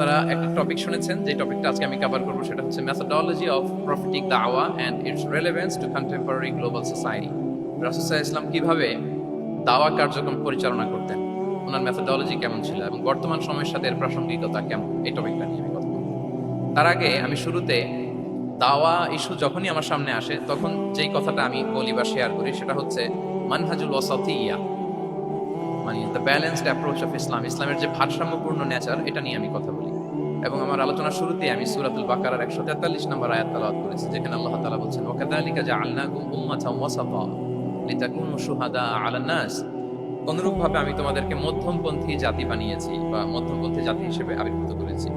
আপনারা একটা টপিক শুনেছেন, যে টপিকটা আজকে আমি কভার করব সেটা হচ্ছে মেথোডোলজি অফ প্রফিটিক দাওয়া and its relevance to contemporary global society. রাসূল সাল্লাল্লাহু আলাইহি ওয়াসাল্লাম কিভাবে দাওয়া কার্যক্রম পরিচালনা করতেন, ওনার মেথোডোলজি কেমন ছিল এবং বর্তমান সময়ের সাথে এর প্রাসঙ্গিকতা কেমন, এই টপিকটা নিয়ে আমি কথা বলব। তার আগে আমি শুরুতে দাওয়া ইস্যু যখনই আমার সামনে আসে তখন যেই কথাটা আমি বলি বা শেয়ার করি সেটা হচ্ছে মানহাজুল ওয়াসাতিয়্যা, মানে the balanced approach of Islam, ইসলামের যে ভারসাম্যপূর্ণ নেচার, এটা নিয়ে আমি কথা বলি। এবং আমার আলোচনার শুরুতে আমি সূরাতুল বাকারার 143 নম্বর আয়াত তেলাওয়াত করেছি, যেখানে আল্লাহ তাআলা বলছেন ওয়াকাযালিকা জাআলনাকুম উম্মাতান ওয়াসাতা লিতাকুনু শুহাদা আলান নাস। অনুরূপভাবে আমি তোমাদেরকে মধ্যমপন্থী জাতি বানিয়েছি বা মধ্যমপন্থী জাতি হিসেবে আবির্ভূত করেছি।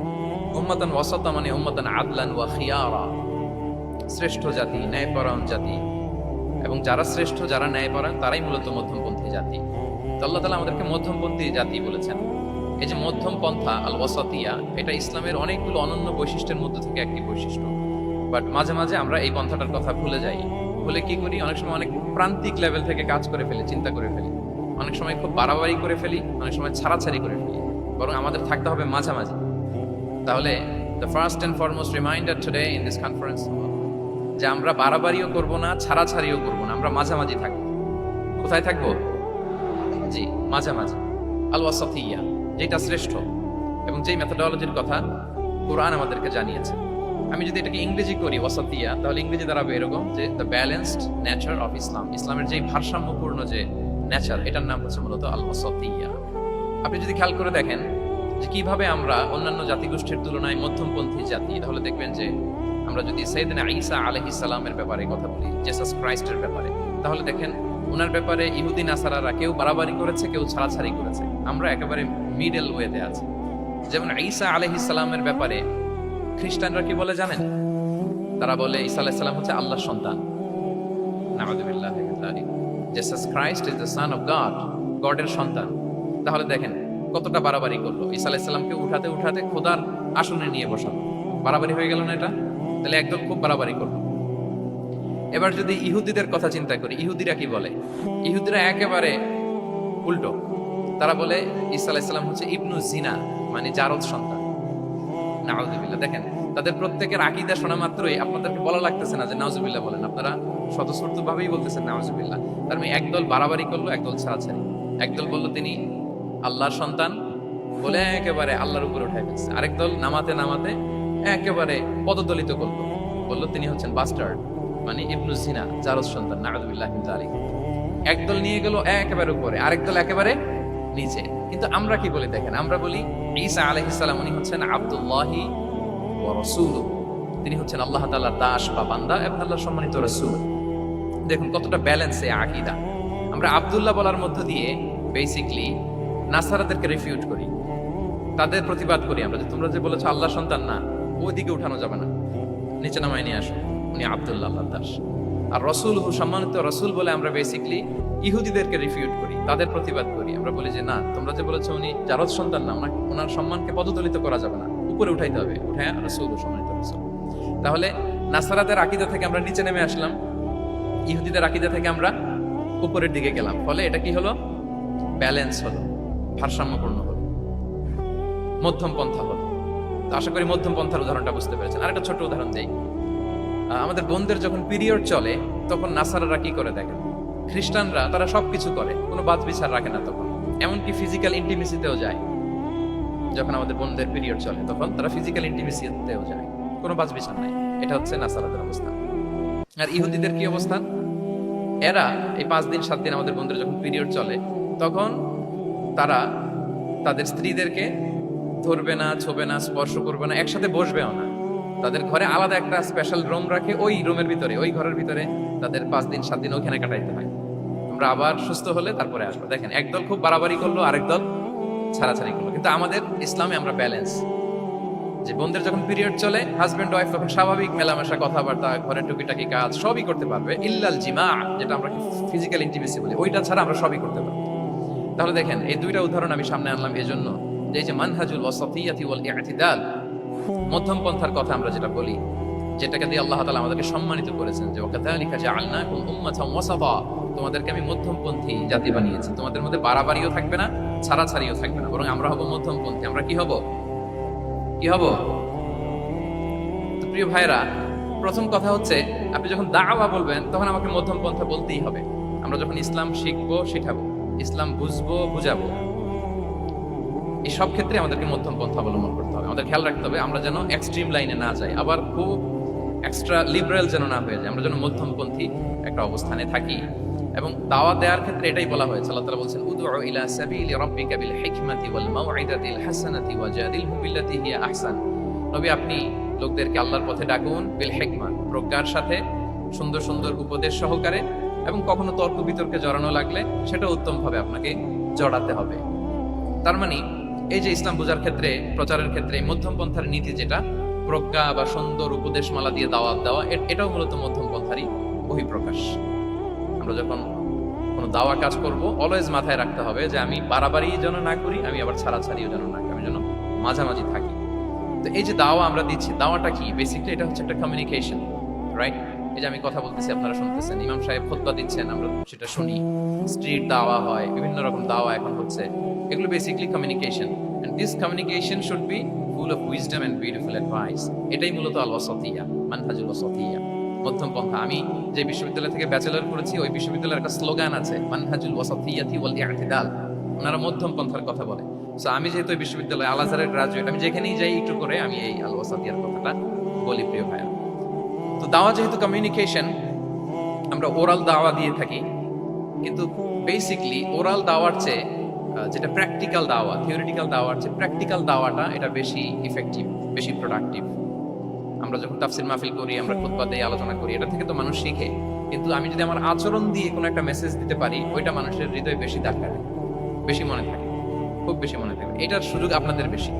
উম্মাতান ওয়াসাতা মানে উম্মাতান আদলান ওয়া খিয়ারা, শ্রেষ্ঠ জাতি, ন্যায়পরায়ণ জাতি, এবং যারা শ্রেষ্ঠ, যারা ন্যায়পরায়ণ, তারাই মূলত মধ্যমপন্থী জাতি। তো আল্লাহ তাআলা আমাদেরকে মধ্যমপন্থী জাতি বলেছেন। এই যে মধ্যম পন্থা আল ওয়াসাতিয়া, এটা ইসলামের অনেকগুলো অনন্য বৈশিষ্ট্যের মধ্যে থেকে একটি বৈশিষ্ট্য। বাট মাঝে মাঝে আমরা এই পন্থাটার কথা ভুলে যাই। ভুলে কি করি, অনেক সময় অনেক প্রান্তিক লেভেল থেকে কাজ করে ফেলি, চিন্তা করে ফেলি, অনেক সময় খুব বাড়াবাড়ি করে ফেলি, অনেক সময় ছাড়াছাড়ি করে ফেলি। বরং আমাদের থাকতে হবে মাঝামাঝি। তাহলে the first and foremost reminder today in this conference, যে আমরা বাড়াবাড়িও করব না, ছাড়াছাড়িও করব না, আমরা মাঝামাঝি থাকবো। কোথায় থাকবো? জি, মাঝামাঝি, আল ওয়াসাতিয়া, যেটা শ্রেষ্ঠ এবং যেই মেথোডোলজির কথা কোরআন আমাদেরকে জানিয়েছে। আমি যদি এটাকে ইংরেজি করি ওয়াসাতিয়া, তাহলে ইংরেজি দাঁড়াবে এরকম যে the balanced nature of Islam, ইসলামের যেই ভারসাম্যপূর্ণ যে নেচার, এটার নাম হচ্ছে মূলত আল ওয়াসাতিয়া। আপনি যদি খেয়াল করে দেখেন যে কিভাবে আমরা অন্যান্য জাতিগোষ্ঠীর তুলনায় মধ্যমপন্থী জাতি, তাহলে দেখবেন যে আমরা যদি সাইয়েদনা ঈসা আলাইহিস সালামের ব্যাপারে কথা বলি, জিসাস ক্রাইস্টের ব্যাপারে, তাহলে দেখেন ওনার ব্যাপারে ইহুদি নাসারারা কেউ বাড়াবাড়ি করেছে, কেউ ছাড়াছাড়ি করেছে। আমরা একেবারে মিডল ওয়েতে আছি। যেমন ঈসা আলাইহিস সালামের ব্যাপারে খ্রিস্টানরা কি বলে জানেন? তারা বলে ঈসা আলাইহিস সালাম হচ্ছে আল্লাহর সন্তান। নাউযুবিল্লাহি মিন যালিক। Jesus Christ is the son of God, গডের সন্তান। তাহলে দেখেন কতটা বাড়াবাড়ি করলো। ঈসা আলাইহিস সালামকে উঠাতে উঠাতে খোদার আসনে নিয়ে বসালো। বাড়াবাড়ি হয়ে গেল না এটা? তাহলে একদম খুব বাড়াবাড়ি করলো। এবার যদি ইহুদিদের কথা চিন্তা করি, ইহুদিরা কি বলে? ইহুদিরা একেবারে উল্টো। তারা বলে ঈসা আলাইহিস সালাম হচ্ছে ইবনু জিনা, মানে জারদ সন্তান। নাউযুবিল্লাহ। দেখেন তাদের প্রত্যেকের আকীদা শোনা মাত্রই আপনাদেরকে বলা লাগতেছে না যে নাউযুবিল্লাহ বলেন, আপনারা স্বতঃস্ফূর্ত ভাবেই বলতেছেন নাউযুবিল্লাহ। তার মানে একদল বাড়াবাড়ি করলো, একদল ছাড়াছাড়ি। একদল বলল তিনি আল্লাহর সন্তান বলে একেবারে আল্লাহর উপরে উঠাই ফেলছে। আরেক দল নামাতে নামাতে একেবারে পদদলিত করলো, বলল তিনি হচ্ছেন বাস্টার্ড, মানে ইবনু জিনা, জারদ সন্তান। নাউযুবিল্লাহি মিন যালিক। একদল নিয়ে গেল একেবারে উপরে, আরেক দল একেবারে নিচে। কিন্তু আমরা কি বলি দেখেন, আমরা বলি ঈসা আলাইহিস সালাম উনি হচ্ছেন আব্দুল্লাহি ওয়া রাসূলুহু, তিনি হচ্ছেন আল্লাহ তাআলার দাস বা বান্দা এবং আল্লাহর সম্মানিত রাসূল। দেখুন কতটা ব্যালেন্স এই আকীদা। আমরা আব্দুল্লাহ বলার মধ্য দিয়ে বেসিক্যালি নাসারাদেরকে রিফিউট করি, তাদের প্রতিবাদ করি আমরা যে তোমরা যে বলেছো আল্লাহর সন্তান না, ওইদিকে উঠানো যাবে না, নিচে নামায় নিয়ে আসো, উনি আব্দুল্লাহ, আল্লাহর দাস। আর রাসূলুহু, সম্মানিত রাসূল বলে আমরা বেসিক্যালি ইহুদিদেরকে রিফিউট করি, তাদের প্রতিবাদ করি। আমরা বলি যে না, তোমরা যে বলেছো উনি জারদ সন্তান না, ওনার সম্মানকে পদদলিত করা যাবে না, উপরে উঠাইতে হবে, উঠায় রাসূল, সম্মানিত রাসূল। তাহলে নাসারাদের আকীদা থেকে আমরা নিচে নেমে আসলাম, ইহুদিদের আকীদা থেকে আমরা উপরের দিকে গেলাম। ফলে এটা কি হলো? ব্যালেন্স হলো, ভারসাম্যপূর্ণ হলো, মধ্যম পন্থা হলো। তো আশা করি মধ্যম পন্থার উদাহরণটা বুঝতে পেরেছেন। আরেকটা ছোট উদাহরণ দেই। আমাদের বোনদের যখন পিরিয়ড চলে তখন নাসারারা কি করে দেখেন, খ্রিস্টানরা তারা সবকিছু করে, কোনো বাদ বিচার রাখে না। তখন এমনকি ফিজিক্যাল ইন্টিমেসিতেও যায়। যখন আমাদের বোনদের পিরিয়ড চলে তখন তারা ফিজিক্যাল ইন্টিমেসিতেও যায়, কোনো বাদ বিচার নাই। এটা হচ্ছে নাসারাদের অবস্থান। আর ইহুদিদের কি অবস্থান? এরা এই 5 দিন 7 দিন আমাদের বোনদের যখন পিরিয়ড চলে তখন তারা তাদের স্ত্রীদেরকে ধরবে না, ছোবে না, স্পর্শ করবে না, একসাথে বসবেও না। তাদের ঘরে আলাদা একটা স্পেশাল রুম রাখে, ওই রুমের ভিতরে, ওই ঘরের ভিতরে তাদের 5 দিন 7 দিন ওখানে কাটাইতে হয়। তোমরা আবার সুস্থ হলে তারপরে আসবে। দেখেন একদল খুব বাড়াবাড়ি করলো, আরেক দল ছাড়াছাড়ি করলো। কিন্তু আমাদের ইসলামে আমরা ব্যালেন্স, যে বোনদের যখন পিরিয়ড চলে হাজবেন্ড ওয়াইফ তখন স্বাভাবিক মেলামেশা, কথাবার্তা, ঘরের টুকিটাকি কাজ সবই করতে পারবে, ইল্লাল জিমা, যেটা আমরা ফিজিক্যাল ইন্টিমেসি বলি, ওইটা ছাড়া আমরা সবই করতে পারবো। তাহলে দেখেন এই দুইটা উদাহরণ আমি সামনে আনলাম এজন্য যে এই যে মানহাজুল ওয়াসাতিয়াতি ওয়াল ই'তিদাল, মধ্যম পন্থার কথা আমরা যেটা বলি, যেটাকে দিয়ে আল্লাহ তাআলা আমাদেরকে সম্মানিত করেছেন যে ওয়াকাযালিকা জাআলনাকুম উম্মাতান ওয়াসাতা, তোমাদেরকে আমি মধ্যমপন্থী জাতি বানিয়েছি। তোমাদের মধ্যে বাড়াবাড়িও থাকবে না, ছাড়াছাড়িও থাকবে না, বরং আমরা হব মধ্যমপন্থী। আমরা কি হব? কি হব? তো প্রিয় ভাইরা, প্রথম কথা হচ্ছে আপনি যখন দাওয়া বলবেন তখন আমাকে মধ্যম পন্থা বলতেই হবে। আমরা যখন ইসলাম শিখবো, শেখাবো, ইসলাম বুঝবো, বুঝাবো, এই সব ক্ষেত্রে আমাদেরকে মধ্যম পন্থা অবলম্বন করতে হবে। আমাদের খেয়াল রাখতে হবে আমরা যেন এক্সট্রিম লাইনে না যাই, আবার খুব এক্সট্রা লিবারেল যেন না হয়ে যায়, আমরা যেন মধ্যমপন্থী একটা অবস্থানে থাকি। এবং দাওয়াত দেওয়ার ক্ষেত্রে এটাই বলা হয়েছে, আল্লাহ তাআলা বলছেন উদউ ইলা সাবিলি রাব্বিকা বিল হিকমাতি ওয়াল মাউইদাতিল হাসানাতি ওয়াজাদিলহুম বিল্লাতি হিয়া আহসান। নবী, আপনি লোকদেরকে আল্লাহর পথে ডাকুন বিল হিকমা, প্রজ্ঞার সাথে, সুন্দর সুন্দর উপদেশ সহকারে, এবং কখনো তর্ক বিতর্কে জড়ানো লাগলে সেটা উত্তমভাবে আপনাকে জড়াতে হবে। তার মানে এই যে ইসলাম বোঝার ক্ষেত্রে, প্রচারের ক্ষেত্রে মধ্যম পন্থার নীতি যেটা, প্রজ্ঞা বা সুন্দর উপদেশমালা দিয়ে দাওয়াত দেওয়া, এটাও মূলত মধ্যম পন্থারই বহিঃপ্রকাশ। আমরা যখন কোনো দাওয়া কাজ করব, অলওয়েজ মাথায় রাখতে হবে যে আমি বাড়াবাড়ি যেন না করি, আমি আবার ছাড়াছাড়িও যেন না করি, আমি যেন মাঝামাঝি থাকি। তো এই যে দাওয়া আমরা দিচ্ছি, দাওয়াটা কি? বেসিক্যালি এটা হচ্ছে একটা কমিউনিকেশন, রাইট? এই যে আমি কথা বলতেছি, আপনারা শুনতেছেন, ইমাম সাহেব খুতবা দিচ্ছেন, আমরা সেটা শুনি, স্ট্রিট দাওয়া হয়, বিভিন্ন রকম দাওয়া এখন হচ্ছে, এগুলো basically communication, and this communication should be full of wisdom and beautiful advice. এটাই মূলত আল ওয়াসাতিয়া, মানহাজুল ওয়াসাতিয়া, মধ্যম পন্থা। আমি যে বিশ্ববিদ্যালয় থেকে ব্যাচেলর করেছি, ওই বিশ্ববিদ্যালয়ের একটা স্লোগান আছে, মানহাজুল ওয়াসাতিয়াতি ওয়াল ইআতিদাল। ওনারা মধ্যম পন্থার কথা বলে। সো আমি যেহেতু ওই বিশ্ববিদ্যালয় আল আজহারের গ্রাজুয়েট, আমি যেখানেই যাই একটু করে আমি এই আল ওয়াসাতিয়ার কথাটা বলি, প্রিয় ভাইয়া। তো দাওয়া যেহেতু কমিউনিকেশন, আমরা ওরাল দাওয়া দিয়ে থাকি, কিন্তু বেসিকলি ওরাল দাওয়ার চেয়ে যেটা প্র্যাকটিক্যাল দাওয়া, থিওরিটিক্যাল দাওয়ার চেয়ে প্র্যাকটিক্যাল দাওয়াটা এটা বেশি ইফেক্টিভ, বেশি প্রোডাক্টিভ। আমরা যখন তাফসির মাহফিল করি, আমরা খুতবা দেই, আলোচনা করি, এটা থেকে তো মানুষ শিখে, কিন্তু আমি যদি আমার আচরণ দিয়ে কোনো একটা মেসেজ দিতে পারি, ওইটা মানুষের হৃদয়ে বেশি দাগ কাটে, বেশি মনে থাকে, খুব বেশি মনে থাকে। এটার সুযোগ আপনাদের বেশি।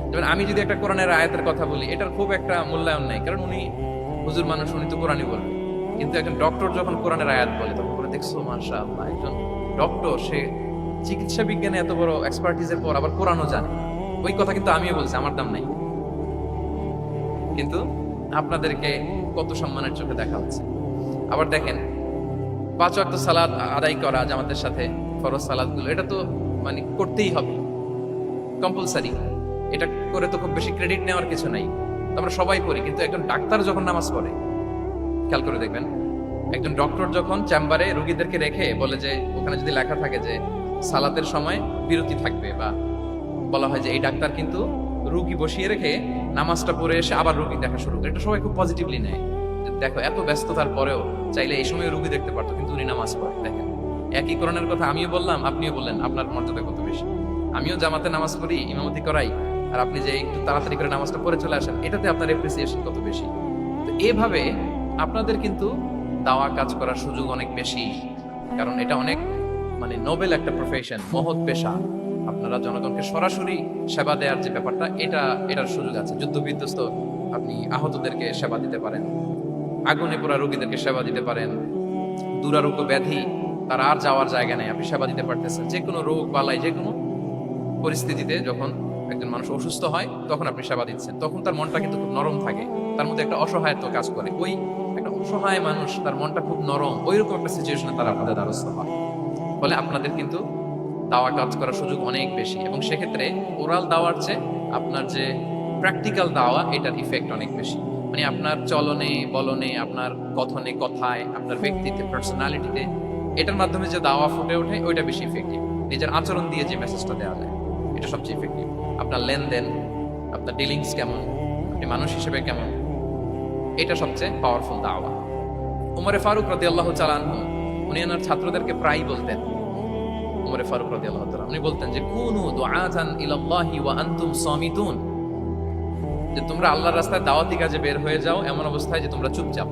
যেমন আমি যদি একটা কোরআনের আয়াতের কথা বলি, এটার খুব একটা মূল্যায়ন নেই, কারণ উনি হুজুর মানুষ, উনি তো কোরআনই বলবে। কিন্তু একজন ডক্টর যখন কোরআনের আয়াত বলে, তখন বলে দেখছো মাশাআল্লাহ, একজন ডক্টর, সে চিকিৎসা বিজ্ঞানে এত বড় এক্সপার্টিসের পর আবার কোরআনও জানে। ওই কথা কিন্তু আমিও বলছি, আমার দাম নাই, কিন্তু আপনাদেরকে কত সম্মানের চোখে দেখা হচ্ছে। আবার দেখেন, 5 ওয়াক্ত সালাত আদায় করা জামাতের সাথে, ফরজ সালাতগুলো, এটা তো মানে করতেই হবে, কম্পালসারি। এটা করে তো খুব বেশি ক্রেডিট নেওয়ার কিছু নাই, তো আমরা সবাই করি। কিন্তু একজন ডাক্তার যখন নামাজ পড়ে, খেয়াল করে দেখবেন, একজন ডক্টর যখন চেম্বারে রোগীদেরকে রেখে বলে যে, ওখানে যদি লেখা থাকে যে সালাতের সময় বিরতি থাকবে, বা বলা হয় যে এই ডাক্তার কিন্তু রুগী বসিয়ে রেখে নামাজটা পড়ে এসে আবার রুগী দেখা শুরু করে, এটা সবাই খুব পজিটিভলি নেয়। দেখো, এত ব্যস্ততার পরেও চাইলে এই সময় রুগী দেখতে পারতো, কিন্তু উনি নামাজ পড়ে। দেখেন, একই কোরআনের কথা আমিও বললাম, আপনিও বললেন, আপনার মর্যাদা কত বেশি। আমিও জামাতে নামাজ পড়ি, ইমামতি করাই, আর আপনি যে একটু তাড়াতাড়ি করে নামাজটা পড়ে চলে আসেন, এটাতে আপনার এপ্রিসিয়েশন কত বেশি। তো এভাবে আপনাদের কিন্তু দাওয়া কাজ করার সুযোগ অনেক বেশি, কারণ এটা অনেক মানে নোবেল একটা প্রফেশন, মহৎ পেশা। আপনারা জনগণকে সরাসরি সেবা দেওয়ার যে ব্যাপারটা, এটার সুযোগ আছে। যুদ্ধ বিধ্বস্ত আপনি আহতদেরকে সেবা দিতে পারেন, আগুনে পোড়া রোগীদেরকে সেবা দিতে পারেন, দুরারোগ্য ব্যাধি, তার আর যাওয়ার জায়গা নেই, আপনি সেবা দিতে পারতেছেন। যে কোনো রোগ বালাই, যে কোনো পরিস্থিতিতে যখন একজন মানুষ অসুস্থ হয়, তখন আপনি সেবা দিচ্ছেন, তখন তার মনটা কিন্তু খুব নরম থাকে, তার মধ্যে একটা অসহায়ত্ব কাজ করে। ওই একটা অসহায় মানুষ, তার মনটা খুব নরম, ওইরকম একটা সিচুয়েশনে তারা আপনাদের দ্বারস্থ হয়। ফলে আপনাদের কিন্তু দাওয়া কাজ করার সুযোগ অনেক বেশি, এবং সেক্ষেত্রে ওরাল দাওয়ার চেয়ে আপনার যে প্র্যাকটিক্যাল দাওয়া, এটার ইফেক্ট অনেক বেশি। মানে আপনার চলনে বলনে, আপনার কথনে কথায়, আপনার ব্যক্তিত্বে, পার্সোনালিটিতে, এটার মাধ্যমে যে দাওয়া ফুটে ওঠে, ওইটা বেশি ইফেক্টিভ। নিজের আচরণ দিয়ে যে মেসেজটা দেওয়া যায়, এটা সবচেয়ে ইফেক্টিভ। আপনার লেনদেন, আপনার ডিলিংস কেমন, আপনি মানুষ হিসেবে কেমন, এটা সবচেয়ে পাওয়ারফুল দাওয়া। উমরে ফারুক রাদিয়াল্লাহু তাআলা আনহু, উনি ওনার ছাত্রদেরকে প্রায় বলতেন, উমরে ফারুক রাদিয়াল্লাহু তাআলা, উনি বলতেন যে কুনু দুআতান ইলাল্লাহি ওয়া আনতুম সামিতুন, যে তোমরা আল্লাহর রাস্তায় দাওয়াতি কাজে বের হয়ে যাও এমন অবস্থায় যে তোমরা চুপচাপ।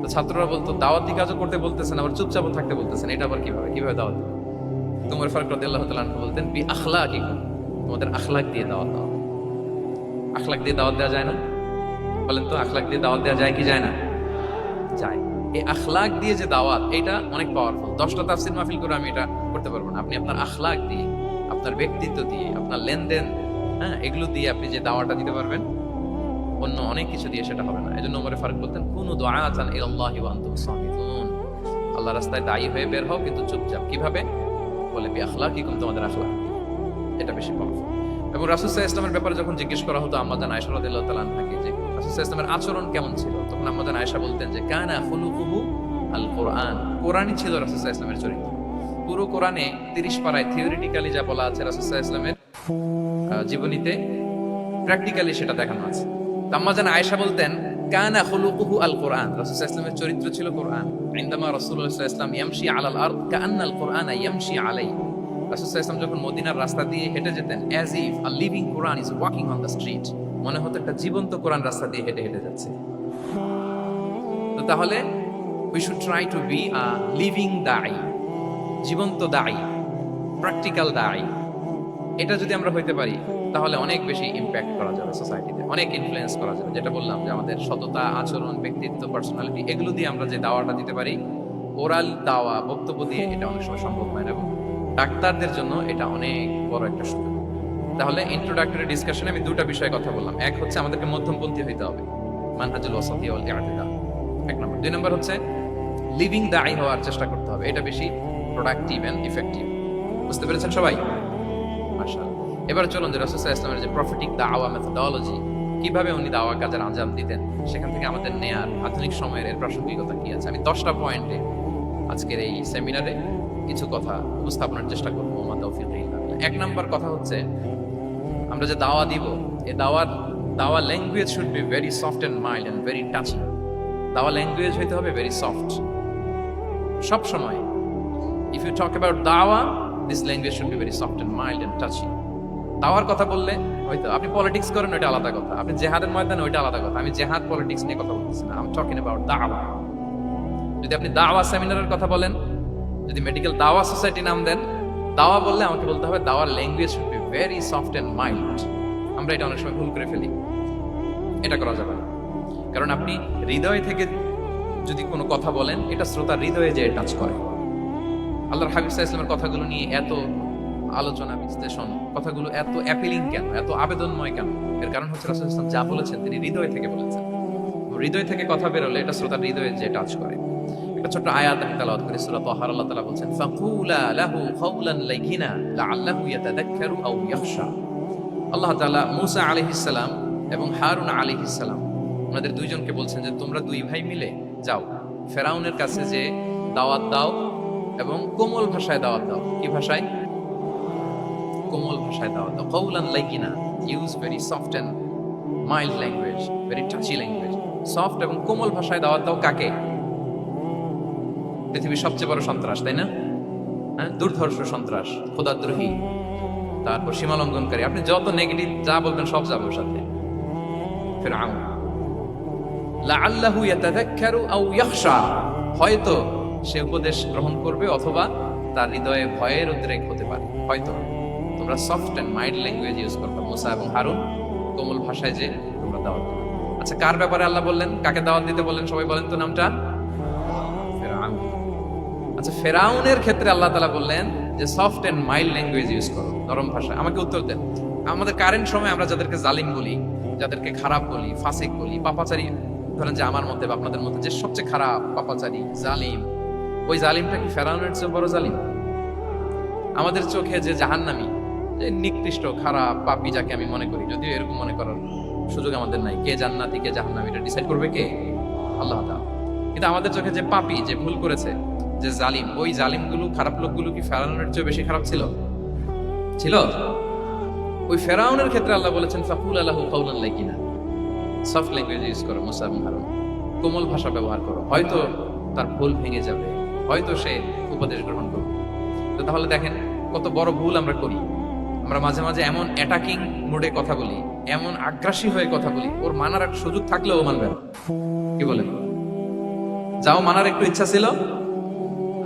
তো ছাত্ররা বলতো, দাওয়াতি কাজও করতে বলতেছেন, আবার চুপচাপও থাকতে বলতেছেন, এটা আবার কিভাবে দাওয়াত? উমর ফারুক রাদিয়াল্লাহু তাআলা আনহু বলতেন, বি আখলাকিকুম, তোমাদের আখলাক দিয়ে দাওয়াত দাও। আখলাক দিয়ে দাওয়াত দেওয়া যায় না? বলেন তো, আখলাক দিয়ে দাওয়াত দেওয়া যায় কি যায় না? যায়। এই আখলাক দিয়ে যে দাওয়াত, এটা অনেক পাওয়ারফুল। 10টা তাফসীর মাহফিল করে আমি এটা করতে পারবো না। আপনি আপনার আখলাক দিয়ে, আপনার ব্যক্তিত্ব দিয়ে, আপনার লেনদেন, হ্যাঁ, এগুলো দিয়ে আপনি যে দাওয়াটা দিতে পারবেন, অন্য অনেক কিছু দিয়ে সেটা হবে না। এজন্য ওমর ফারুক বলতেন, কুনু দুআতান ইলাল্লাহি ওয়া আনতুম সামিতুন, আল্লাহর রাস্তায় দায়ী হয়ে বের হও, কিন্তু চুপচাপ। কিভাবে? বলে বি আখলাকিকুম, তোমাদের আখলাক, এটা বেশি পাওয়ারফুল। এবং রাসূল সাল্লাল্লাহু আলাইহি ইসলামের ব্যাপারে যখন জিজ্ঞেস করা হতো আম্মা জান আয়েশা রাদিয়াল্লাহু তাআলা আনহাকে যে রাসূল সাল্লাল্লাহু আলাইহি ইসলামের আচরণ কেমন ছিল, তখন আম্মা জান আয়েশা বলতেন যে কানা খুলুকুহু আল কোরআন, কোরআনই ছিল রাসূল সাল্লাল্লাহু আলাইহি ইসলামের চরিত্র। পুরো কোরআনে 30 পারায় থিওরিটিক্যালি যা বলা আছে রাসূল সাল্লাল্লাহু আলাইহি ইসলামের জীবনীতে প্র্যাকটিক্যালি সেটা দেখানো আছে। আম্মা জান আয়েশা বলতেন কানা খুলুকুহু আল কোরআন, রাসূল সাল্লাল্লাহু আলাইহি ইসলামের চরিত্র ছিল কোরআন। ইনদামা রাসূলুল্লাহ সাল্লাল্লাহু আলাইহি ওয়াসাল্লাম ইয়ামশি আলাল আরদ কাআন্না আল কোরআনা ইয়ামশি আলাইহি, রাসূল সাল্লাল্লাহু আলাইহি ওয়াসাল্লাম যখন মদিনার রাস্তা দিয়ে হেঁটে যেতেন as if a living Quran is walking on the street, মনে হতো একটা জীবন্ত কোরআন রাস্তা দিয়ে হেঁটে হেঁটে যাচ্ছে। তো তাহলে we should try to be a living দাঈ, জীবন্ত দাঈ, প্র্যাকটিক্যাল দাঈ। এটা যদি আমরা হইতে পারি তাহলে অনেক বেশি ইম্প্যাক্ট করা যাবে সোসাইটিতে, অনেক ইনফ্লুয়েন্স করা যাবে। যেটা বললাম যে আমাদের সততা, আচরণ, ব্যক্তিত্ব, পার্সোনালিটি, এগুলো দিয়ে আমরা যে দাওয়াটা দিতে পারি, ওরাল দাওয়া, বক্তব্য দিয়ে এটা অনেক সময় সম্ভব হয় না। এবং ডাক্তারদের জন্য এটা অনেক বড় একটা সুযোগ। তাহলে ইন্ট্রোডাক্টরি ডিসকাশনে আমি দুটা বিষয়ে কথা বললাম। এক হচ্ছে আমাদেরকে মধ্যমপন্থী হইতে হবে, মানহাজুল ওয়াসাতি ওয়াল ইআতিদাল, এক নম্বর। দুই নম্বর হচ্ছে লিভিং দাঈ হওয়ার চেষ্টা করতে হবে, এটা বেশি প্রোডাক্টিভ এন্ড ইফেক্টিভ। বুঝতে পেরেছেন সবাই? মাশাআল্লাহ। এবার চলুন যে রাসূল সাল্লাল্লাহু আলাইহি ওয়াসাল্লামের যে প্রফেটিক দাওয়া মেথোডোলজি, কিভাবে উনি দাওয়া কাজের আঞ্জাম দিতেন, সেখান থেকে আমাদের নেয়ার আধুনিক সময়ের এর প্রাসঙ্গিকতা কি আছে। আমি 10টা পয়েন্টে আজকের এই সেমিনারে কিছু কথা উপস্থাপনের চেষ্টা করবো। ওমা তাওফীক ইল্লা বিল্লাহ। এক নাম্বার কথা হচ্ছে আমরা যে দাওয়া দিব, এই দাওয়া language should be very soft and mild and very touching. দাওয়া ল্যাঙ্গুয়েজ হইতে হবে ভেরি সফট সব সময়। ইফ ইউ টক অ্যাবাউট দাওয়া, this language should be very soft and mild and touching. দাওয়ার কথা বললে হয়তো আপনি পলিটিক্স করেন, ওইটা আলাদা কথা। আপনি জেহাদের ময়দানে, ওইটা আলাদা কথা। আমি জেহাদ পলিটিক্স নিয়ে কথা বলতেছি না, আই এম টকিং অ্যাবাউট দাওয়া। যদি আপনি দাওয়া সেমিনারের কথা বলেন, যদি মেডিকেল দাওয়া সোসাইটি নাম দেন, দাওয়া বললে আমাকে বলতে হবে দাওয়ার language should be very soft and mild. আমরা এটা অনেক সময় ভুল করে ফেলি, এটা করা যাবে না। কারণ আপনি হৃদয় থেকে যদি কোনো কথা বলেন, এটা শ্রোতার হৃদয়ে যে টাচ করে। আল্লাহর হাবিব সাল্লাল্লাহু আলাইহি ওয়াসাল্লামের কথাগুলো নিয়ে এত আলোচনা, বিশ্লেষণ, কথাগুলো এত অ্যাপিলিং কেন, এত আবেদনময় কেন? এর কারণ হচ্ছে রাসূল সাল্লাল্লাহু আলাইহি ওয়াসাল্লাম যা বলেছেন তিনি হৃদয় থেকে বলেছেন। হৃদয় থেকে কথা বেরোলে এটা শ্রোতার হৃদয়ে যে টাচ করে। একটা ছোট্ট আয়াত আমি তেলাওয়াত করি, সূরা তাহা। আল্লাহ তাআলা বলছেন ফাকুলা লাহু কাওলান লাইয়িনা লাআল্লাহু ইয়াতাযাক্কারু আও ইয়াখশা। আল্লাহ তাআলা মূসা আলাইহিস সালাম এবং হারুন আলাইহিস সালাম ওনাদের দুইজনকে বলছেন যে তোমরা দুই ভাই মিলে যাও ফেরাউনের কাছে, যে দাওয়াত দাও এবং কোমল ভাষায় দাওয়াত দাও। কি ভাষায়? কোমল ভাষায় দাওয়াত দাও। কাওলান লাইয়িনা, use very soft and mild language, very touchy language. Soft এবং কোমল ভাষায় দাওয়াত দাও কাকে? পৃথিবীর সবচেয়ে বড় সন্ত্রাস, তাই না? হ্যাঁ, দুর্ধর্ষ সন্ত্রাস, খোদাদ্রোহী, তারপর সীমা লঙ্ঘনকারী। আপনি যত নেগেটিভ যা বলবেন সব যাবে ওর সাথে। ফিরআউন লাআল্লাহু ইয়াতাযাক্কারু আও ইয়াখশা, হয়তো সে উপদেশ গ্রহণ করবে অথবা তার হৃদয়ে ভয়ের উদ্রেক হতে পারে। হয়তো তোমরা soft and mild language use করবে। মুসা এবং হারুন কোমল ভাষায় যে তোমরা দাওয়াত দিবে। আচ্ছা, কার ব্যাপারে আল্লাহ বললেন? কাকে দাওয়াত দিতে বললেন? সবাই বলেন তো নামটা। ফেরাউন। আচ্ছা, ফেরাউনের ক্ষেত্রে আল্লাহ তাআলা বললেন যে soft and mild language use করো, নরম ভাষা। আমাকে উত্তর দেন, আমাদের কারেন্ট সময় আমরা যাদেরকে জালিম বলি, যাদেরকে খারাপ বলি, ফাসিক বলি, পাপাচারী, ধরেন যে আমার মধ্যে বা আপনাদের মধ্যে যে সবচেয়ে খারাপ, পাপাচারী, জালিম, ওই জালিমটা কি ফেরাউনের চেয়ে বড় জালিম? আমাদের চোখে যে জাহান্নামী, যে নিকৃষ্ট, খারাপ, পাপী যাকে আমি মনে করি, যদিও এরকম মনে করার সুযোগ আমাদের নাই, কে জান্নাতি কে জাহান্নামী এটা ডিসাইড করবে কে? আল্লাহ তাআলা। কিন্তু আমাদের চোখে যে পাপী, যে ভুল করেছে, যে জালিম, ওই জালিমগুলো, খারাপ লোকগুলো কি ফেরাউনের চেয়ে বেশি খারাপ ছিল? ছিল? ওই ফেরাউনের ক্ষেত্রে আল্লাহ বলেছেন ফাকুল লাহু কাওলান লাইয়িনা, সফট ল্যাঙ্গুয়েজ ইউজ করো মুসা এবং হারুন, কোমল ভাষা ব্যবহার করো। হয়তো তার ভুল ভেঙে যাবে, হয়তো সে উপদেশ গ্রহণ করবে। তো তাহলে দেখেন কত বড় ভুল আমরা করি। আমরা মাঝে মাঝে এমন অ্যাটাকিং মোডে কথা বলি, এমন আগ্রাসী হয়ে কথা বলি, ওর মানার এক সুযোগ থাকলেও ও মানবে না। কি বলেন? যাও মানার একটু ইচ্ছা ছিল,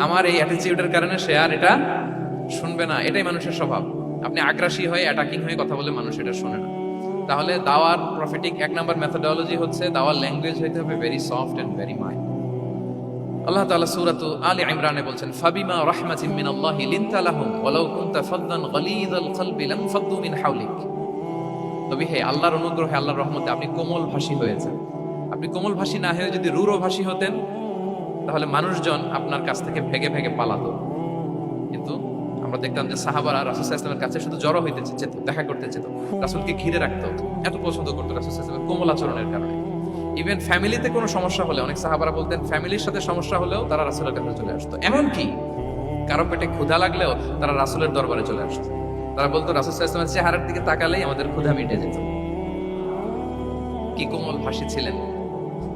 আমার এই অ্যাটিটিউডের কারণে সে আর এটা শুনবে না। এটাই মানুষের স্বভাব। আপনি আগ্রাসী হয়ে, অ্যাটাকিং হয়ে কথা বলে মানুষ এটা শোনে না। তাহলে দাওয়ার প্রফেটিক 1 নাম্বার মেথোডোলজি হচ্ছে দাওয়ার ল্যাঙ্গুয়েজ হইতে হবে very soft and very mild. আল্লাহ তাআলা সূরাতু আলে ইমরানে বলছেন ফাবিমা রাহমাতিন মিনাল্লাহি লিনতা লাহুম ওয়ালাউ কুনতা ফাদদান গালিযাল কলবি লাম ফাদ্দু মিন হাওলিক। তবে হে, আল্লাহর অনুগ্রহে, আল্লাহর রহমতে আপনি কোমল ভাষী হয়েছেন। আপনি কোমল ভাষী না হয়ে যদি রূঢ় ভাষী হতেন, তাহলে মানুষজন আপনার কাছ থেকে ভেগে ভেগে পালাতো। কিন্তু আমরা আমরা দেখতাম যে সাহাবারা রাসূল সাল্লাল্লাহু আলাইহি ওয়াসাল্লামের কাছে শুধু জড়ো হইতে যেত, দেখা করতে যেত, রাসূলকে ঘিরে রাখতো, এত পছন্দ করতো রাসূল সাল্লাল্লাহু আলাইহি ওয়াসাল্লামের কোমল আচরণের কারণে। ইভেন ফ্যামিলিতে কোনো সমস্যা হলে অনেক সাহাবারা বলতেন ফ্যামিলির সাথে সমস্যা হলেও তারা রাসূলের কাছে চলে আসতো। এমনকি কারো পেটে ক্ষুধা লাগলেও তারা রাসূলের দরবারে চলে আসতো। তারা বলতো রাসূল সাল্লাল্লাহু আলাইহি ওয়াসাল্লামের চেহারার দিকে তাকালেই আমাদের ক্ষুধা মিটে যেত। কি কোমল ভাষী ছিলেন,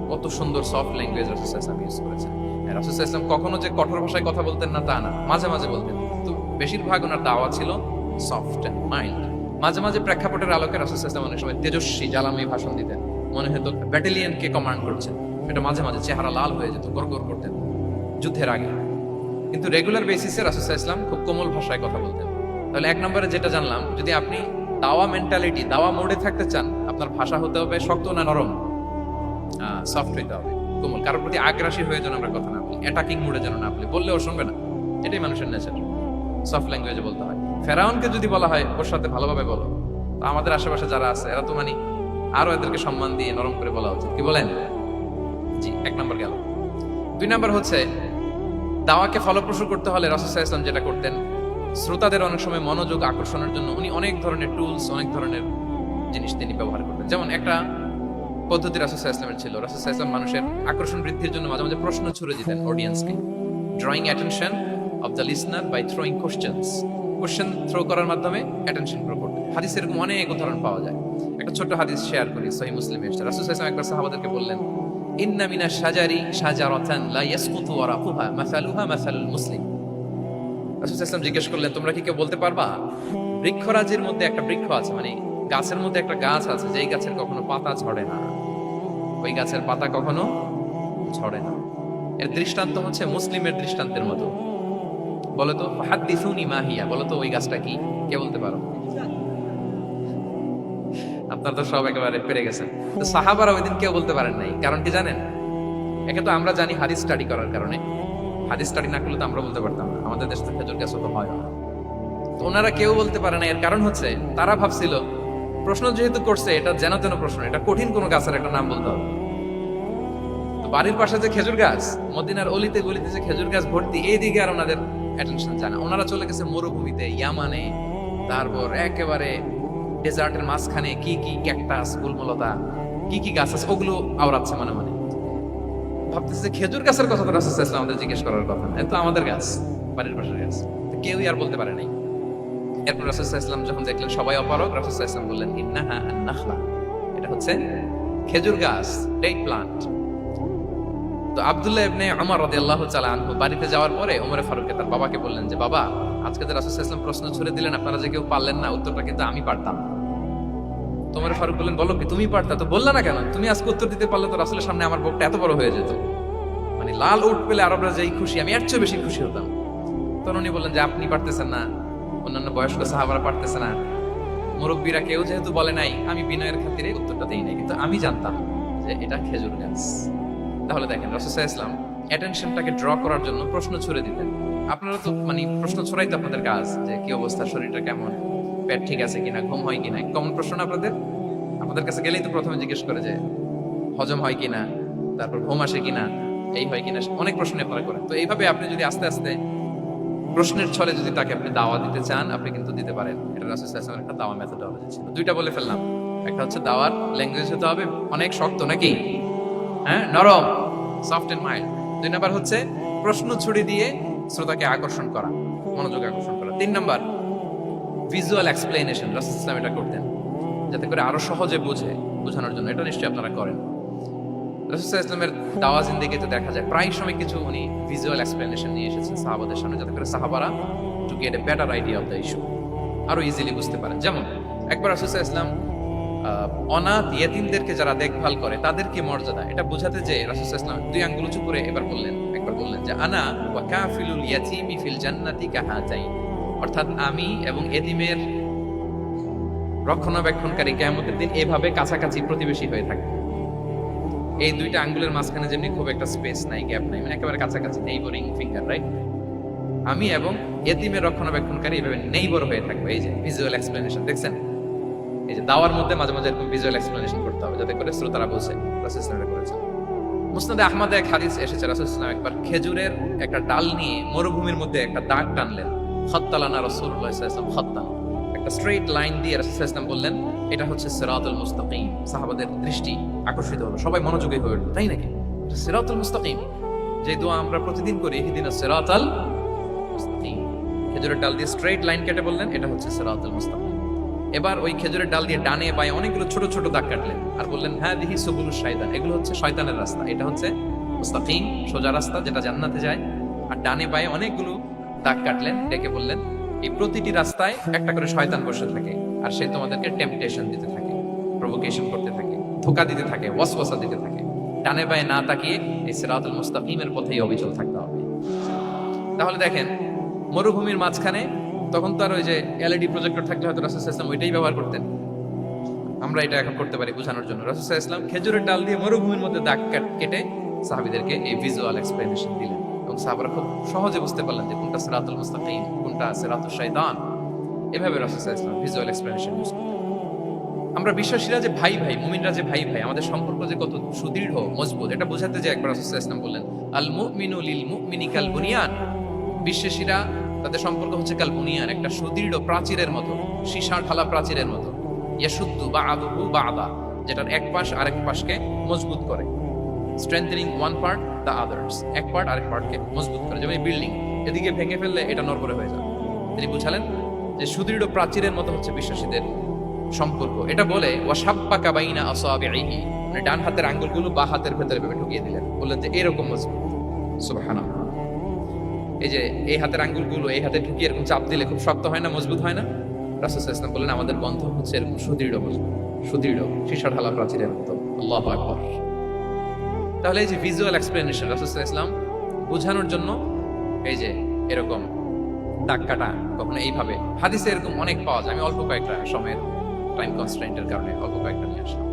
কত সুন্দর সফট ল্যাঙ্গুয়েজ রাসূল সাল্লাল্লাহু আলাইহি ওয়াসাল্লাম ইউজ করেছেন। রাসূল সাল্লাল্লাহু আলাইহি ওয়াসাল্লাম কখনো যে কঠোর ভাষায় কথা বলতেন না তা না, মাঝে মাঝে বলতেন, তো বেশিরভাগ ওনার দাওয়া ছিল সফট এন্ড মাইল্ড। মাঝে মাঝে প্রেক্ষাপটের আলোকে রাসূল সাল্লাল্লাহু আলাইহি ওয়াসাল্লাম অনেক সময় তেজস্বী জ্বালাময়ী ভাষণ দিতেন, মনে হতো ব্যাটালিয়নকে কমান্ড করছেন। এটা মাঝে মাঝে চেহারা লাল হয়ে যেত, গড়গড় করতেন যুদ্ধের আগে। কিন্তু রেগুলার বেসিসে রাসূল সাল্লাল্লাহু আলাইহি ওয়াসাল্লাম খুব কোমল ভাষায় কথা বলতেন। তাহলে এক নম্বরে যেটা জানলাম, যদি আপনি দাওয়া মেন্টালিটি, দাওয়া মোডে থাকতে চান, আপনার ভাষা হতে হবে শক্ত না নরম, সফট হইতে হবে, কোমল। কারোর প্রতি আগ্রাসী হয়ে যেন আমরা কথা না বলি, অ্যাটাকিং মোডে যেন না বলি, বললেও শুনবে না, এটাই মানুষের নেচার। সফট ল্যাঙ্গুয়েজে বলতে হয়। ফেরাউনকে যদি বলা হয় ওর সাথে ভালোভাবে বলো, তো আমাদের আশেপাশে যারা আছে এরা তো মানে আরো এদেরকে সম্মান দিয়ে নরম করে বলা উচিত, কি বলেন? জি, এক নম্বর গেল। দুই নম্বর হচ্ছে দাওয়াকে ফলপ্রসূ করতে হলে রাসূল সাল্লাল্লাহু আলাইহি ওয়াসাল্লাম যেটা করতেন, শ্রোতাদের অনেক সময় মনোযোগ আকর্ষণের জন্য উনি অনেক ধরনের টুলস, অনেক ধরনের জিনিস তিনি ব্যবহার করতেন। যেমন একটা পদ্ধতি রাসূল সাল্লাল্লাহু আলাইহি ওয়াসাল্লামের ছিল, রাসূল সাল্লাল্লাহু আলাইহি ওয়াসাল্লাম মানুষের আকর্ষণ বৃদ্ধির জন্য মাঝে মাঝে প্রশ্ন ছুড়ে দিতেন অডিয়েন্সকে, drawing attention of the listener by throwing questions. Question throw করার মাধ্যমে অ্যাটেনশন গ্রো করতেন। হাদিসে এরকম অনেক উদাহরণ পাওয়া যায়। একটা ছোট্ট হাদিস শেয়ার করি, সহিহ মুসলিমে এসেছে। রাসূল সাল্লাল্লাহু আলাইহি ওয়াসাল্লাম একবার সাহাবাদেরকে বললেন, ইন্না মিনাশ শাজারি শাজারাতান লা ইয়াসকুতু ওয়ারাকুহা মাসালুহা মাসালুল মুসলিম। রাসূল সাল্লাল্লাহু আলাইহি ওয়াসাল্লাম জিজ্ঞেস করলেন, তোমরা কি কেউ বলতে পারবা বৃক্ষরাজির মধ্যে একটা বৃক্ষ আছে, মানে গাছের মধ্যে একটা গাছ আছে যেই গাছের কখনো পাতা ঝরে না, ওই গাছের পাতা কখনো ঝরে না। এর দৃষ্টান্ত হচ্ছে মুসলিমের দৃষ্টান্তের মতো। বলো তো হাদ্দিসুনি মা হিয়া, বলো তো ওই গাছটা কি, কে বলতে পারো? আপনারা তো সব একেবারে পেরে গেছেন। তো সাহাবারা ওই দিন কেউ বলতে পারেন নাই, কারণ কি জানেন? একে তো আমরা জানি হাদিস স্টাডি করার কারণে, হাদিস স্টাডি না করলে তো আমরা বলতে পারতাম না, আমাদের দেশে তো খেজুর গাছ তো হয় না। তো ওনারা কেউ বলতে পারে না, এর কারণ হচ্ছে তারা ভাবছিল প্রশ্ন যেহেতু করছে এটা যেন তেন প্রশ্ন, এটা কঠিন কোনো গাছের একটা নাম বলতে হবে। তো বাড়ির পাশে যে খেজুর গাছ, মদিনার অলিতে গলিতে যে খেজুর গাছ ভর্তি, এইদিকে আর ওনাদের অ্যাটেনশন যায় না। ওনারা চলে গেছে মরুভূমিতে, ইয়ামানে, তারপর একেবারে ডেজার্টের মাঝখানে কি কি ক্যাকটাস, গুলমলতা, কি কি গাছ আছে ওগুলো আওড়াচ্ছে মনে মনে। ভাবতেছে যে খেজুর গাছের কথা তো রাসূল সাল্লাল্লাহু আলাইহি ওয়াসাল্লাম আমাদের জিজ্ঞেস করার কথা না, এটা আমাদের গাছ, বাড়ির পাশের গাছ। তো কেউই আর বলতে পারে নাই। এরপর রাসূল সাল্লাল্লাহু আলাইহি ওয়াসাল্লাম যখন দেখলেন সবাই অপারগ, রাসূল সাল্লাল্লাহু আলাইহি ওয়াসাল্লাম বললেন, ইন্নাহা আন-নাখলা, এটা হচ্ছে খেজুর গাছ, ডেট প্লান্ট। তো আব্দুল্লাহ ইবনে উমর রাদিয়াল্লাহু তাআলা আনহু বাড়িতে যাওয়ার পরে ওমর ফারুককে তার বাবাকে বললেন যে, বাবা, আজকে যে রাসূল সাল্লাল্লাহু আলাইহি ওয়াসাল্লাম প্রশ্ন ছুড়ে দিলেন, আপনারা যে কেউ পারলেন না, উত্তরটা কিন্তু আমি পারতাম। তো ওমর ফারুক বললেন, বলো কি তুমি পারতা? তো বললা না কেন? তুমি আজকে উত্তর দিতে পারলে তো রাসূলের সামনে আমার বুকটা এত বড় হয়ে যেত, মানে লাল উট পেলে আরবরা যেই খুশি, আমি এর চেয়ে বেশি খুশি হতাম। তখন উনি বললেন যে, আপনি পারতেছেন না, অন্যান্য বয়স্ক সাহাবারা পারতেছে না, মুরব্বীরা কেউ যেহেতু বলে নাই, আমি বিনয়ের খাতিরে উত্তরটা দেই নাই, কিন্তু আমি জানতাম যে এটা খেজুর গাছ। তাহলে দেখেন রাসূল সাল্লাল্লাহু আলাইহি ওয়াসাল্লাম অ্যাটেনশনটাকে ড্র করার জন্য প্রশ্ন ছুড়ে দিতেন। আপনারা তো মানে প্রশ্ন ছড়াই তো আপনাদের কাজ, যে কি অবস্থা, শরীরটা কেমন, পেট ঠিক আছে কিনা, ঘুম হয় কিনা, কমন প্রশ্ন না আপনাদের? আপনাদের কাছে গেলেই তো প্রথমে জিজ্ঞেস করে যে হজম হয় কিনা, তারপর ঘুম আসে কিনা, এই হয় কিনা, অনেক প্রশ্ন আপনারা করেন। তো এইভাবে আপনি যদি আস্তে আস্তে প্রশ্নের ছলে যদি তাকে আপনি দাওয়া দিতে চান, আপনি কিন্তু দিতে পারেন। এটা রাসূল সাল্লাল্লাহু আলাইহি ওয়াসাল্লামের একটা দাওয়া মেথডোলজি ছিল। দুইটা বলে ফেললাম, একটা হচ্ছে দাওয়ার ল্যাঙ্গুয়েজ হতে হবে অনেক শক্ত, নাকি হ্যাঁ নরম, সফট এন্ড মাইল্ড। দুই নাম্বার হচ্ছে প্রশ্ন ছুড়ে দিয়ে শ্রোতাকে আকর্ষণ করা, মনোযোগ আকর্ষণ করা। তিন নাম্বার ভিজুয়াল এক্সপ্লেনেশন, রাসূল সাল্লাল্লাহু আলাইহি ওয়াসাল্লাম এটা করতেন যাতে করে আরো সহজে বোঝানোর জন্য। এটা নিশ্চয়ই আপনারা করেন। রাসূল সাল্লাল্লাহু আলাইহি ওয়াসাল্লামের দাওয়া জিন্দেগিতে দেখা যায় প্রায় সময় কিছু উনি ভিজুয়াল এক্সপ্লেনেশন নিয়ে এসেছেন সাহাবাদের সামনে, যাতে করে সাহাবারা to get a better idea of the issue, আরো ইজিলি বুঝতে পারেন। যেমন একবার রাসূল সাল্লাল্লাহু আলাইহি ওয়াসাল্লাম অনাথ ইয়েতিমদেরকে যারা দেখভাল করে তাদেরকে মর্যাদা, এটা বোঝাতে যে রাসূল সাল্লাল্লাহু আলাইহি ওয়াসাল্লাম দুই আঙ্গুল উঁচু করে একবার বললেন যে আনা ওয়া কাফিলুল ইয়াতীমি ফিল জান্নাতি কাহাতাইন, অর্থাৎ আমি এবং এতিমের রক্ষণাবেক্ষণকারী কিয়ামতের দিন এভাবে কাছাকাছি প্রতিবেশী হয়ে থাকবে। এই দুইটা আঙ্গুলের মাঝখানে যেমনি খুব একটা স্পেস নাই, গ্যাপ নাই, মানে একেবারে কাছাকাছি, নেইবরিং ফিঙ্গার, রাইট? আমি এবং এতিমের রক্ষণাবেক্ষণকারী এভাবে নেইবর হয়ে থাকবে। এই যে ভিজুয়াল এক্সপ্লেনেশন দেখছেন, এই যে দাওয়ার মধ্যে মাঝে মাঝে এরকম ভিজুয়াল এক্সপ্লেনেশন করতে হবে যাতে করে শ্রোতারা বোঝে। রাসূল সাল্লাল্লাহু আলাইহি ওয়াসাল্লাম মুসনাদে আহমদে এক হাদিস এসেছে, রাসূল সাল্লাল্লাহু আলাইহি ওয়াসাল্লাম একবার খেজুরের একটা ডাল নিয়ে মরুভূমির মধ্যে একটা দাগ টানলেন, খাত্তালানা রাসূলুল্লাহ সাল্লাল্লাহু আলাইহি ওয়াসাল্লাম খাত্তান, একটা স্ট্রেট লাইন দিয়ে রাসূল সাল্লাল্লাহু আলাইহি ওয়াসাল্লাম বললেন এটা হচ্ছে সিরাতুল মুস্তাকিম। সাহাবাদের দৃষ্টি আকর্ষিত হলো, সবাই মনোযোগী হয়ে উঠল, তাই নাকি? সিরাতুল মুস্তাকিম, যে দোয়া আমরা প্রতিদিন করি, ইহদিনাস সিরাতাল মুস্তাকিম, খেজুরের ডাল দিয়ে স্ট্রেট লাইন কেটে বললেন এটা হচ্ছে সিরাতুল মুস্তাকিম। এবার ওই খেজুরের ডাল দিয়ে ডানে বায়ে অনেকগুলো ছোট ছোট দাগ কাটলেন আর বললেন হাদিহি সুবুলুশ শাইতান, এগুলো হচ্ছে শয়তানের রাস্তা, এটা হচ্ছে মুস্তাকিম সোজা রাস্তা যেটা জান্নাতে যায়। আর ডানে বায়ে অনেকগুলো দাগ কাটলেন, ডেকে বললেন এই প্রতিটি রাস্তায় একটা করে শয়তান বসে থাকে আর সে তোমাদেরকে টেম্পটেশন দিতে থাকে, প্রভোকেশন করতে থাকে, ধোঁকা দিতে থাকে, ওয়াসওয়াসা দিতে থাকে। ডানে বায়ে না তাকিয়ে এই সিরাতুল মুস্তাকিমের পথেই অবিচল থাকতে হবে। তাহলে দেখেন মরুভূমির মাঝখানে, তখন তো আর ওই যে এলইডি প্রজেক্টর থাকলে হয়তো রাসূল সাল্লাল্লাহু আলাইহি ওয়াসাল্লাম ওইটাই ব্যবহার করতেন, আমরা এটা এখন করতে পারি বোঝানোর জন্য। রাসূল সাল্লাল্লাহু আলাইহি ওয়াসাল্লাম খেজুরের ডাল দিয়ে মরুভূমির মধ্যে দাগ কেটে সাহাবীদেরকে এই ভিজুয়াল এক্সপ্লেনেশন দিলেন এবং সাহাবারা খুব সহজে বুঝতে পারলেন যে কোনটা সিরাতুল মুস্তাকিম, কোনটা সিরাতুশ শাইতান। এভাবে রাসূল সাল্লাল্লাহু আলাইহি ওয়াসাল্লাম ভিজুয়াল এক্সপ্লেনেশন ইউজ করতেন। আমরা বিশ্বাসীরা যে ভাই ভাই, মুমিনরা যে ভাই ভাই, আমাদের সম্পর্ক যে কত সুদৃঢ় মজবুত, এটা বোঝাতে যে একবার রাসূল সাল্লাল্লাহু আলাইহি ওয়াসাল্লাম বললেন আল মুমিনু লিল মুমিনি কাল বুনিয়ান, বিশ্বাসীরা তাদের সম্পর্ক হচ্ছে কাল বুনিয়ান, একটা সুদৃঢ় প্রাচীরের মতো, সীসা ঢালা প্রাচীরের মতো। ইয়াশুদ্দু বা'দুহু বা'দা, যেটার এক পাশ আরেক পাশকে মজবুত করে। Strengthening one part the others, এক পার্ট আরেক পার্টকে মজবুত করে। যেমন বিল্ডিং, এদিকে ভেঙে ফেললে এটা নড়বড়ে হয়ে যাবে। তিনি বুঝালেন যে সুদৃঢ় প্রাচীরের মতো হচ্ছে বিশ্বাসীদের সম্পর্ক। এটা বলে ওয়াশাব্বাকা বাইনা আসাবিহি, মানে ডান হাতের আঙ্গুলগুলো বাঁ হাতের ভেতরে ভেবে ঢুকিয়ে দিলেন, বললেন যে এরকম মজবুত। সুবহানাল্লাহ। এই যে এই হাতের আঙ্গুলগুলো এই হাতে ঢুকিয়ে এরকম চাপ দিলে খুব শক্ত হয় না, মজবুত হয় না? রাসূল সাল্লাল্লাহু আলাইহি ওয়াসাল্লাম বললেন আমাদের বন্ধন হচ্ছে এরকম সুদৃঢ় মজবুত, সুদৃঢ় সীসা ঢালা প্রাচীরের মতো। আল্লাহু আকবার। তাহলে এই যে ভিজুয়াল এক্সপ্লেনেশন রাসূল সাল্লাল্লাহু আলাইহি ওয়াসাল্লাম বোঝানোর জন্য এই যে এরকম দাগ কাটা, কখনো এইভাবে, হাদিসে এরকম অনেক পাওয়া যায়। আমি অল্প কয়েকটা সময়ের টাইম কনস্ট্রেন্টের কারণে অল্প কয়েকটা নিয়ে আসলাম।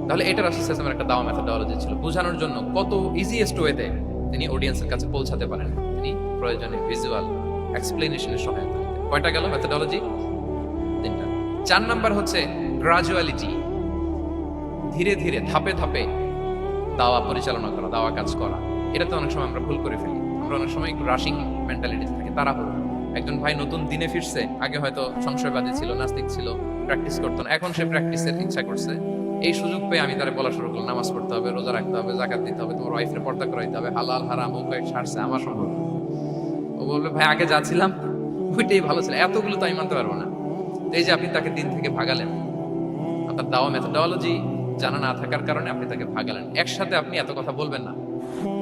তাহলে এটা রাসূল সাল্লাল্লাহু আলাইহি ওয়াসাল্লামের একটা দাওয়া মেথডোলজি ছিল, বোঝানোর জন্য কত ইজিয়েস্ট ওয়েতে তিনি অডিয়েন্সের কাছে পৌঁছাতে পারেন। তিনি প্রয়োজনে ভিজুয়াল এক্সপ্লেনেশনের সহায়তা নিতেন। কয়টা গেল মেথডোলজি? 3টা। 4 নাম্বার হচ্ছে গ্রাজুয়ালিটি, ধীরে ধীরে ধাপে ধাপে দাওয়া পরিচালনা করা, দাওয়া কাজ করা। এটা তো অনেক সময় আমরা ভুল করে ফেলি। আমরা অনেক সময় একটু রাশিং মেন্টালিটি থাকে, তাড়াহুড়ো। একজন ভাই নতুন দিনে ফিরছে, আগে হয়তো সংশয়বাদী ছিল, নাস্তিক ছিল, প্র্যাকটিস করতো না, এখন সে প্র্যাকটিসের ইচ্ছা করছে। এই সুযোগ পেয়ে আমি তারা বলা শুরু করলাম নামাজ পড়তে হবে, রোজা রাখতে হবে, যাকাত দিতে হবে, তোমার ওয়াইফের পর্দা করাইতে হবে, হালাল হারাম ও কয়েক ছাড়ছে, আমার সম্ভব না। ও বলবে ভাই আগে যা ছিলাম ওইটাই ভালো ছিল, এতগুলো তো আমি মানতে পারবো না। এই যে আপনি তাকে দিন থেকে ভাগালেন, আপনার দাওয়া মেথডোলজি জানা না থাকার কারণে আপনি তাকে ভাগালেন। একসাথে আপনি এত কথা বলবেন না।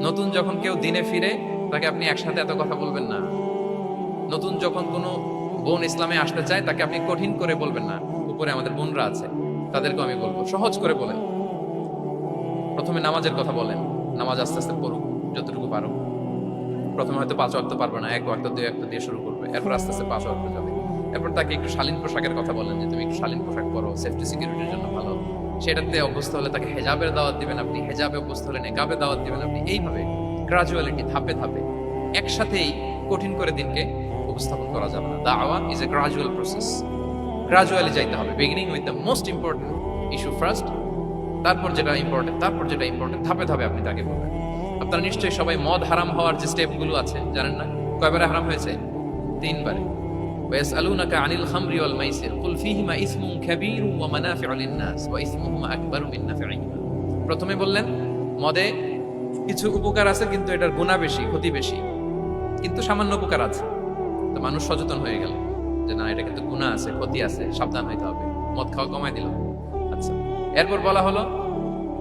নতুন যখন কেউ দিনে ফিরে তাকে আপনি একসাথে এত কথা বলবেন না। নতুন যখন কোনো বোন ইসলামে আসতে চায় তাকে আপনি কঠিন করে বলবেন না। উপরে আমাদের বোনরা আছে, তাদেরকেও আমি বলবো সহজ করে বলেন। প্রথমে নামাজের কথা বলেন, নামাজ আস্তে আস্তে পড়ুক যতটুকু পারো। প্রথমে হয়তো 5 ওয়াক্ত পারবে না, 1 ওয়াক্ত 2 ওয়াক্ত দিয়ে শুরু করবে, এরপর আস্তে আস্তে 5 ওয়াক্ত যাবে। এরপর তাকে একটু শালীন পোশাকের কথা বলেন, যে তুমি একটু শালীন পোশাক পরো, সেফটি সিকিউরিটির জন্য ভালো। সেটাতে অভ্যস্ত হলে তাকে হেজাবের দাওয়াত দিবেন আপনি, হেজাবে অভ্যস্ত হলে নেকাবে দাওয়াত দিবেন আপনি। এইভাবে গ্রাজুয়ালিটি, ধাপে ধাপে, একসাথেই কঠিন করে দিনকে উপস্থাপন করা যাবে না। দাওয়া is a gradual process, gradually যাইতে হবে। Beginning with the most important issue first, তারপর যেটা ইম্পর্টেন্ট, তারপর যেটা ইম্পর্টেন্ট, ধাপে ধাপে আপনি তাকে বলবেন। আপনারা নিশ্চয়ই সবাই মদ হারাম হওয়ার যে স্টেপগুলো আছে জানেন না? কয়বারে হারাম হয়েছে? 3 বারে। ويسألونك عن الخمر والميسر قل فيهما إثم كبير ومنافع للناس وإثمهما أكبر من نفعهما। প্রথমে বললেন মদে কিছু উপকার আছে কিন্তু এটার গুনাহ বেশি, ক্ষতি বেশি, কিন্তু সামান্য উপকার আছে। তো মানুষ সচেতন হয়ে গেল যে না, এটা কিন্তু গুনাহ আছে, ক্ষতি আছে, সাবধান হইতে হবে। মদ খাওয়া কমায় দিল। আচ্ছা, এরপর বলা হলো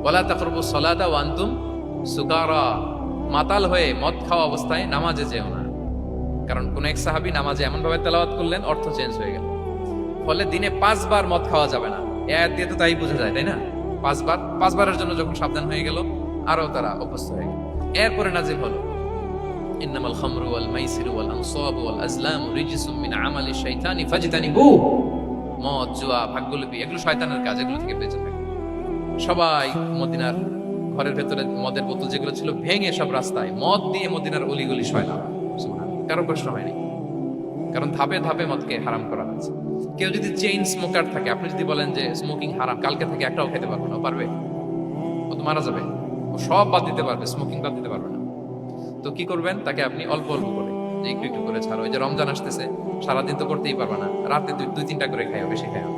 ওয়ালা তাকরাবুস সালাতা ওয়া আনতুম সুকারা, মাতাল হয়ে মদ খাওয়া অবস্থায় নামাজে যেও না। কারণ কোন এক সাহাবী নামাজে এমন ভাবে তেলাওয়াত করলেন অর্থ চেঞ্জ হয়ে গেল। ফলে দিনে 5 বার মদ খাওয়া যাবে না। এই আয়াত দিয়ে তো তাই বোঝা যায়, তাই না? 5 বারের জন্য যখন সাবধান হয়ে গেল, আরো তারা অভ্যস্ত হয়ে গেল। এরপরে নাজিল হলো ইন্নামাল খামরু ওয়াল মাইসিরু ওয়াল আনসাবু ওয়াল আজলামু রিজসুম মিন আমালি শাইতানি ফাজতানিবু। মদ, জুয়া, ভাগ্যলিপি এগুলো শয়তানের কাজ, এগুলো থেকে বেঁচে থাকুন। সবাই মদিনার ঘরের ভেতরে মদের বোতল যেগুলো ছিল ভেঙে সব রাস্তায় মদ দিয়ে মদিনার অলিগলি শয়লাম। কারো কষ্ট হয়নি, কারণ ধাপে ধাপে মদকে হারাম করা হয়েছে। কেউ যদি চেইন স্মোকার থাকে, আপনি যদি বলেন যে স্মোকিং হারাম, কালকে থেকে একটাও খেতে পারবে না, ও পারবে? ও তো মারা যাবে। ও সব বাদ দিতে পারবে, স্মোকিং বাদ দিতে পারবে না। তো কি করবেন? তাকে আপনি অল্প অল্প করে যে একটু একটু করে ছাড়ো। ওই যে রমজান আসতেছে, সারাদিন তো করতেই পারবা না, রাতে দুই তিনটা করে খাইও, বেশি খাইও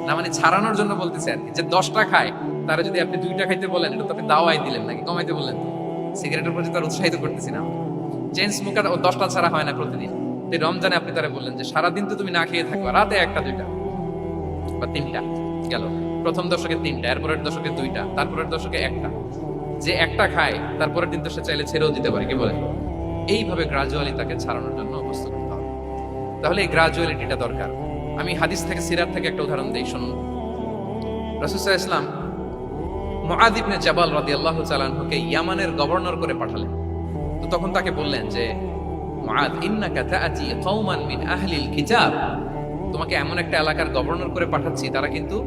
না। মানে ছাড়ানোর জন্য বলতেছে আর কি, যে 10টা খায় তারা যদি আপনি 2টা খাইতে বলেন, এটা তো আপনি দাওয়াই দিলেন নাকি কমাইতে বললেন? সিগারেটের প্রতি তার উৎসাহিত করতেছি না। চেইন স্মোকার ও 10টা ছাড়া হয় না প্রতিদিন। এই রমজানে আপনি তারা বললেন যে সারাদিন তো তুমি না খেয়ে থাকবা, রাতে 1টা 2টা বা 3টা গেল। প্রথম দশকে 3টা, এরপরের দশকে 2টা, তারপরের দশকে 1টা। যে 1টা খায় তারপরের দিন তো সে চাইলে ছেড়েও দিতে পারে, কি বলে? এইভাবে গ্রাজুয়ালি তাকে ছাড়ানোর জন্য অভ্যস্ত করতে হবে। তাহলে এই গ্রাজুয়ালিটিটা দরকার। আমি হাদিস থেকে, সিরাত থেকে একটা উদাহরণ দিই, শুনুন। রাসূল সাল্লাল্লাহু আলাইহি ওয়াসাল্লাম মুআয ইবনে জাবাল রাদিয়াল্লাহু তাআলা আনহুকে ইয়ামানের গভর্নর করে পাঠালেন। তো তখন তাকে বললেন যে, মুআয, ইন্নাকা তাআতি কওমান মিন আহলিল কিতাব, তোমাকে এমন একটা এলাকার গভর্নর করে পাঠাচ্ছি, তারা কিন্তু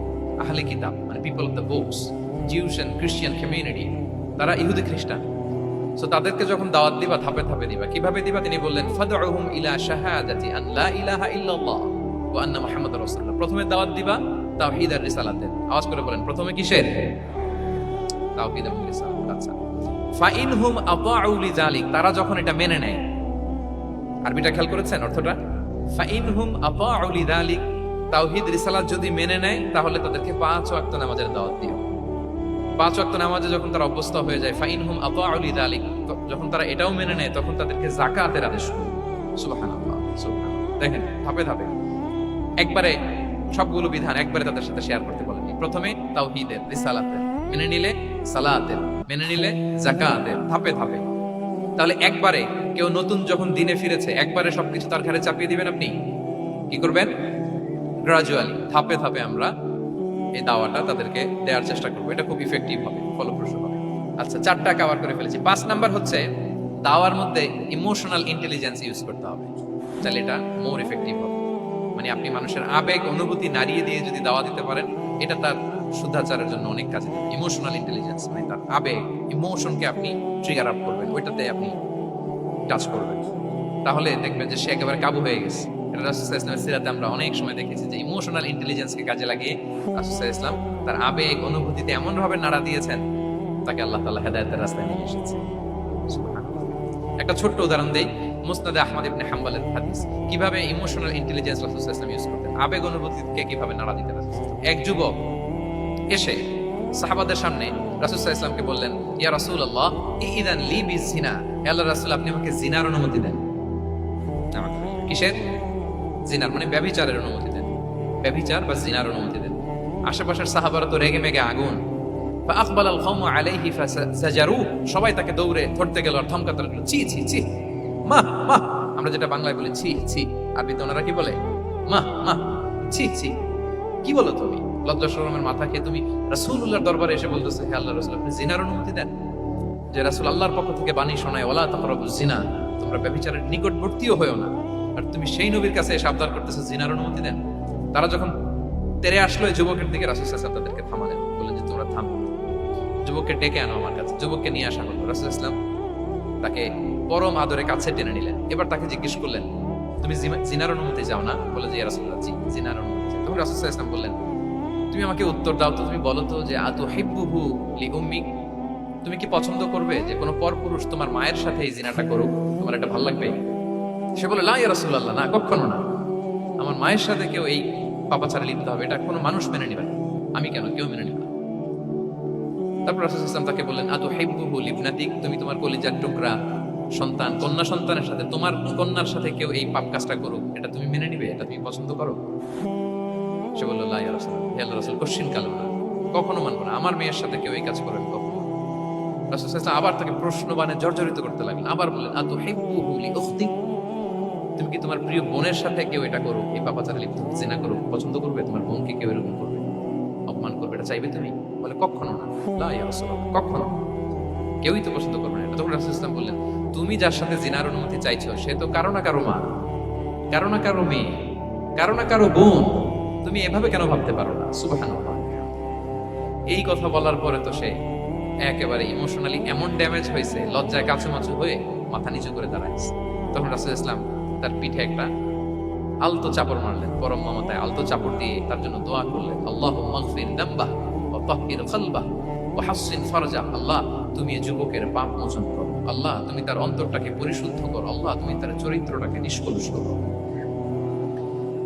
আহলে কিতাব, মানে people of the books, Jews and Christian community, তারা ইহুদি খ্রিস্টান। সো তাদেরকে যখন দাওয়াত দিবা, ধাপে ধাপে দিবা। কিভাবে দিবা? তিনি বললেন, ফাদউহুম ইলা শাহাদাতি আন লা ইলাহা ইল্লাল্লাহ ওয়া আন্না মুহাম্মাদুর রাসূলুল্লাহ। প্রথমে দাওয়াত দিবা তাওহীদ আর রিসালাতের। আওয়াজ করে বলেন, প্রথমে কিসের? তাওহীদ এবং রিসালাত। আচ্ছা, ফাইনহুম আতাউ লিযালিক, তারা যখন এটা মেনে নেয়। আরবিটা খেয়াল করেছেন অর্থটা? ফাইনহুম আতাউ লিযালিক, তাওহীদ রিসালাত যদি মেনে নেয়, তাহলে তাদেরকে 5 ওয়াক্ত নামাজের দাওয়াত দিও। 5 ওয়াক্ত নামাজে যখন তারা অভ্যস্ত হয়ে যায়, ফাইনহুম আতাউ লিযালিক, যখন তারা এটাও মেনে নেয়, তখন তাদেরকে যাকাতের আদেশ করো। সুবহানাল্লাহ, সুবহানাল্লাহ। দেখেন, ধাপে ধাপে একবারে সবগুলো বিধান একবারে তাদের সাথে শেয়ার করতে বলেন। প্রথমে তাওহীদের, রিসালাতের, মেনে নিলে সালাতের, মেনে নিলে যাকাতের, ধাপে ধাপে। তাহলে একবারে কেউ নতুন যখন দিনে ফিরেছে, একবারে সবকিছু তার ঘাড়ে চাপিয়ে দিবেন আপনি? কি করবেন? গ্রাজুয়ালি, ধাপে ধাপে আমরা এই দাওয়াটা তাদেরকে দেওয়ার চেষ্টা করবো। এটা খুব ইফেক্টিভ হবে, ফলপ্রসূ হবে। আচ্ছা, 4টা কভার করে ফেলেছি। 5 নাম্বার হচ্ছে দাওয়ার মধ্যে ইমোশনাল ইন্টেলিজেন্স ইউজ করতে হবে, তাহলে এটা মোর ইফেক্টিভ হবে। মানে আপনি মানুষের আবেগ অনুভূতি নাড়িয়ে দিয়ে যদি দাওয়া দিতে পারেন, এটা তার শুদ্ধাচারের জন্য অনেক কাজে দেবে। ইমোশনাল ইন্টেলিজেন্স মানে তার আবেগ, ইমোশনকে আপনি ট্রিগার আপ করবেন, ওইটাতে আপনি টাচ করবেন, তাহলে দেখবেন যে সে একেবারে কাবু হয়ে গেছে। এটা রাসূল সাল্লাল্লাহু আলাইহি ওয়াসাল্লামের সিরাতে আমরা অনেক সময় দেখেছি যে ইমোশনাল ইন্টেলিজেন্সকে কাজে লাগিয়ে রাসূল সাল্লাল্লাহু আলাইহি ওয়াসাল্লাম তার আবেগ অনুভূতিতে এমন ভাবে নাড়া দিয়েছেন, তাকে আল্লাহ তাআলা হেদায়েতের রাস্তায় নিয়ে এসেছে। সুবহানাল্লাহ। একটা ছোট্ট উদাহরণ দেই, মুসনাদে আহমদ ইবনে হাম্বলের হাদিস, কিভাবে ইমোশনাল ইন্টেলিজেন্স রাসূল সাল্লাল্লাহু আলাইহি ওয়াসাল্লাম ইউজ করতেন, আবেগ অনুভূতিকে কিভাবে নাড়া দিতেন রাসূল সাল্লাল্লাহু আলাইহি ওয়াসাল্লাম। এক যুবক এসে সাহাবাদের সামনে রাসূল সাল্লাল্লাহু আলাইহি ওয়াসাল্লামকে বললেন, ইয়া রাসূলুল্লাহ, ইযান লি বিজিনা, হে আল্লাহর রাসূল, আপনি আমাকে জিনার অনুমতি দেন। কিসের? জিনার, মানে ব্যভিচারের অনুমতি দেন। ব্যভিচার বা জিনার অনুমতি দেন। আশেপাশের সাহাবারা তো রেগে মেগে আগুন। ফাআকবালাল কওমু আলাইহি ফাসাজারু, সবাই তাকে দৌড়ে ধরতে গেল আর ধমকাতে লাগলো, ছি ছি ছি, মা মা। আমরা যেটা বাংলায় বলি ছি ছি, আরবিতে ওনারা কি বলে? মা মা, ছি ছি। কি বলো তুমি? লজ্জা শরমের মাথা খেয়ে তুমি রাসূলুল্লাহর দরবারে এসে বলতেছে, হে আল্লাহর রাসূল, আপনি জিনার অনুমতি দেন। যে রাসূল আল্লাহর পক্ষ থেকে বাণী শোনায়, ওয়ালা তাকরাবুজ জিনা, তোমরা ব্যভিচারের নিকটবর্তীও হয়ো না, আর তুমি সেই নবীর কাছে এসে আবদার করতেছো জিনার অনুমতি দেন। তারা যখন তেরে আসলো এই যুবকের দিকে, রাসূল সাল্লাল্লাহু আলাইহি ওয়াসাল্লাম তাদেরকে থামালেন, বললেন যে তোমরা থামো, যুবককে ডেকে আনো আমার কাছে। যুবককে নিয়ে আসা হলো। রাসূল সাল্লাল্লাহু আলাইহি ওয়াসাল্লাম তাকে পরম আদরে কাছে টেনে নিলেন। এবার তাকে জিজ্ঞেস করলেন, তুমি জিনার অনুমতি চাও না? বলে যে ইয়া রাসূলুল্লাহ, জি, জিনার অনুমতি চাই। তখন রাসূল সাল্লাল্লাহু আলাইহি ওয়াসাল্লাম বললেন, তুমি আমাকে উত্তর দাও তো, তুমি বলো তো যে আতুহিব্বুহু লিউম্মিক, তুমি কি পছন্দ করবে যে কোনো পরপুরুষ তোমার মায়ের সাথে এই জিনাটা করুক? তোমার এটা ভালো লাগবে? সে বলে, লা ইয়া রাসূলুল্লাহ, না, কখনো না। আমার মায়ের সাথে কেউ এই পাপাচারে লিপ্ত হবে, এটা কোনো মানুষ মেনে নেবে না। আমি কেন, কেউ মেনে নেবে না। তারপর রাসূল সাল্লাল্লাহু আলাইহি ওয়াসাল্লাম তাকে বললেন, আতুহিব্বুহু লিবনাতিক, তুমি তোমার কলিজার টুকরা সন্তান, কন্যা সন্তানের সাথে, তোমার কন্যার সাথে কেউ এই পাপ কাজটা করুক, এটা তুমি মেনে নিবে? এটা তুমি পছন্দ করো? সে বলল, লা ইয়া রাসূলুল্লাহ, হে আল্লাহর রাসূল, কশিন কালাম না, কখনো মানবো না, আমার মেয়ের সাথে কেউ এই কাজ করবে কখনো। রাসূল সাল্লাল্লাহু আলাইহি ওয়াসাল্লাম আবার তাকে প্রশ্নবাণে জর্জরিত করতে লাগলেন। আবার বললেন, আতুহিব্বুহু লিউখতিক, তুমি কি তোমার প্রিয় বোনের সাথে কেউ এটা করুক, এই পাপাচারে লিপ্ত জিনা করুক, পছন্দ করবে? তোমার বোনকে কেউ এরকম করবে, অপমান করবে, এটা চাইবে তুমি? বলে, কখনো না, লা ইয়া রাসূলুল্লাহ, কখনো, কেউই তো পছন্দ করবে না এটা। তখন রাসূল সাল্লাল্লাহু আলাইহি ওয়াসাল্লাম বললেন, তুমি যার সাথে জিনার অনুমতি চাইছো, সে তো কারো না কারো মা, কারো না কারো মেয়ে, কারো না কারো বোন, তুমি এভাবে কেন ভাবতে পারো না? সুবহানাল্লাহ। এই কথা বলার পরে তো সে একেবারে ইমোশনালি এমন ড্যামেজ হয়েছে, লজ্জায় কাচুমাচু হয়ে মাথা নিচু করে দাঁড়াইছে। তখন রাসূল ইসলাম তার পিঠে একটা আলতো চাপড় মারলেন, পরম মমতায় আলতো চাপড় দিয়ে তার জন্য দোয়া করলেন, আল্লাহুম্মা গফির যামবাহ ওয়া তাহহির কলবাহ ওয়া হাসসিন ফারজাহ, আল্লাহ তুমি এই যুবকের পাপ মোচন করো, আল্লাহ তুমি তার অন্তরটাকে পরিশুদ্ধ করো, আল্লাহ তুমি তার চরিত্রটাকে নিষ্কলুষ করো।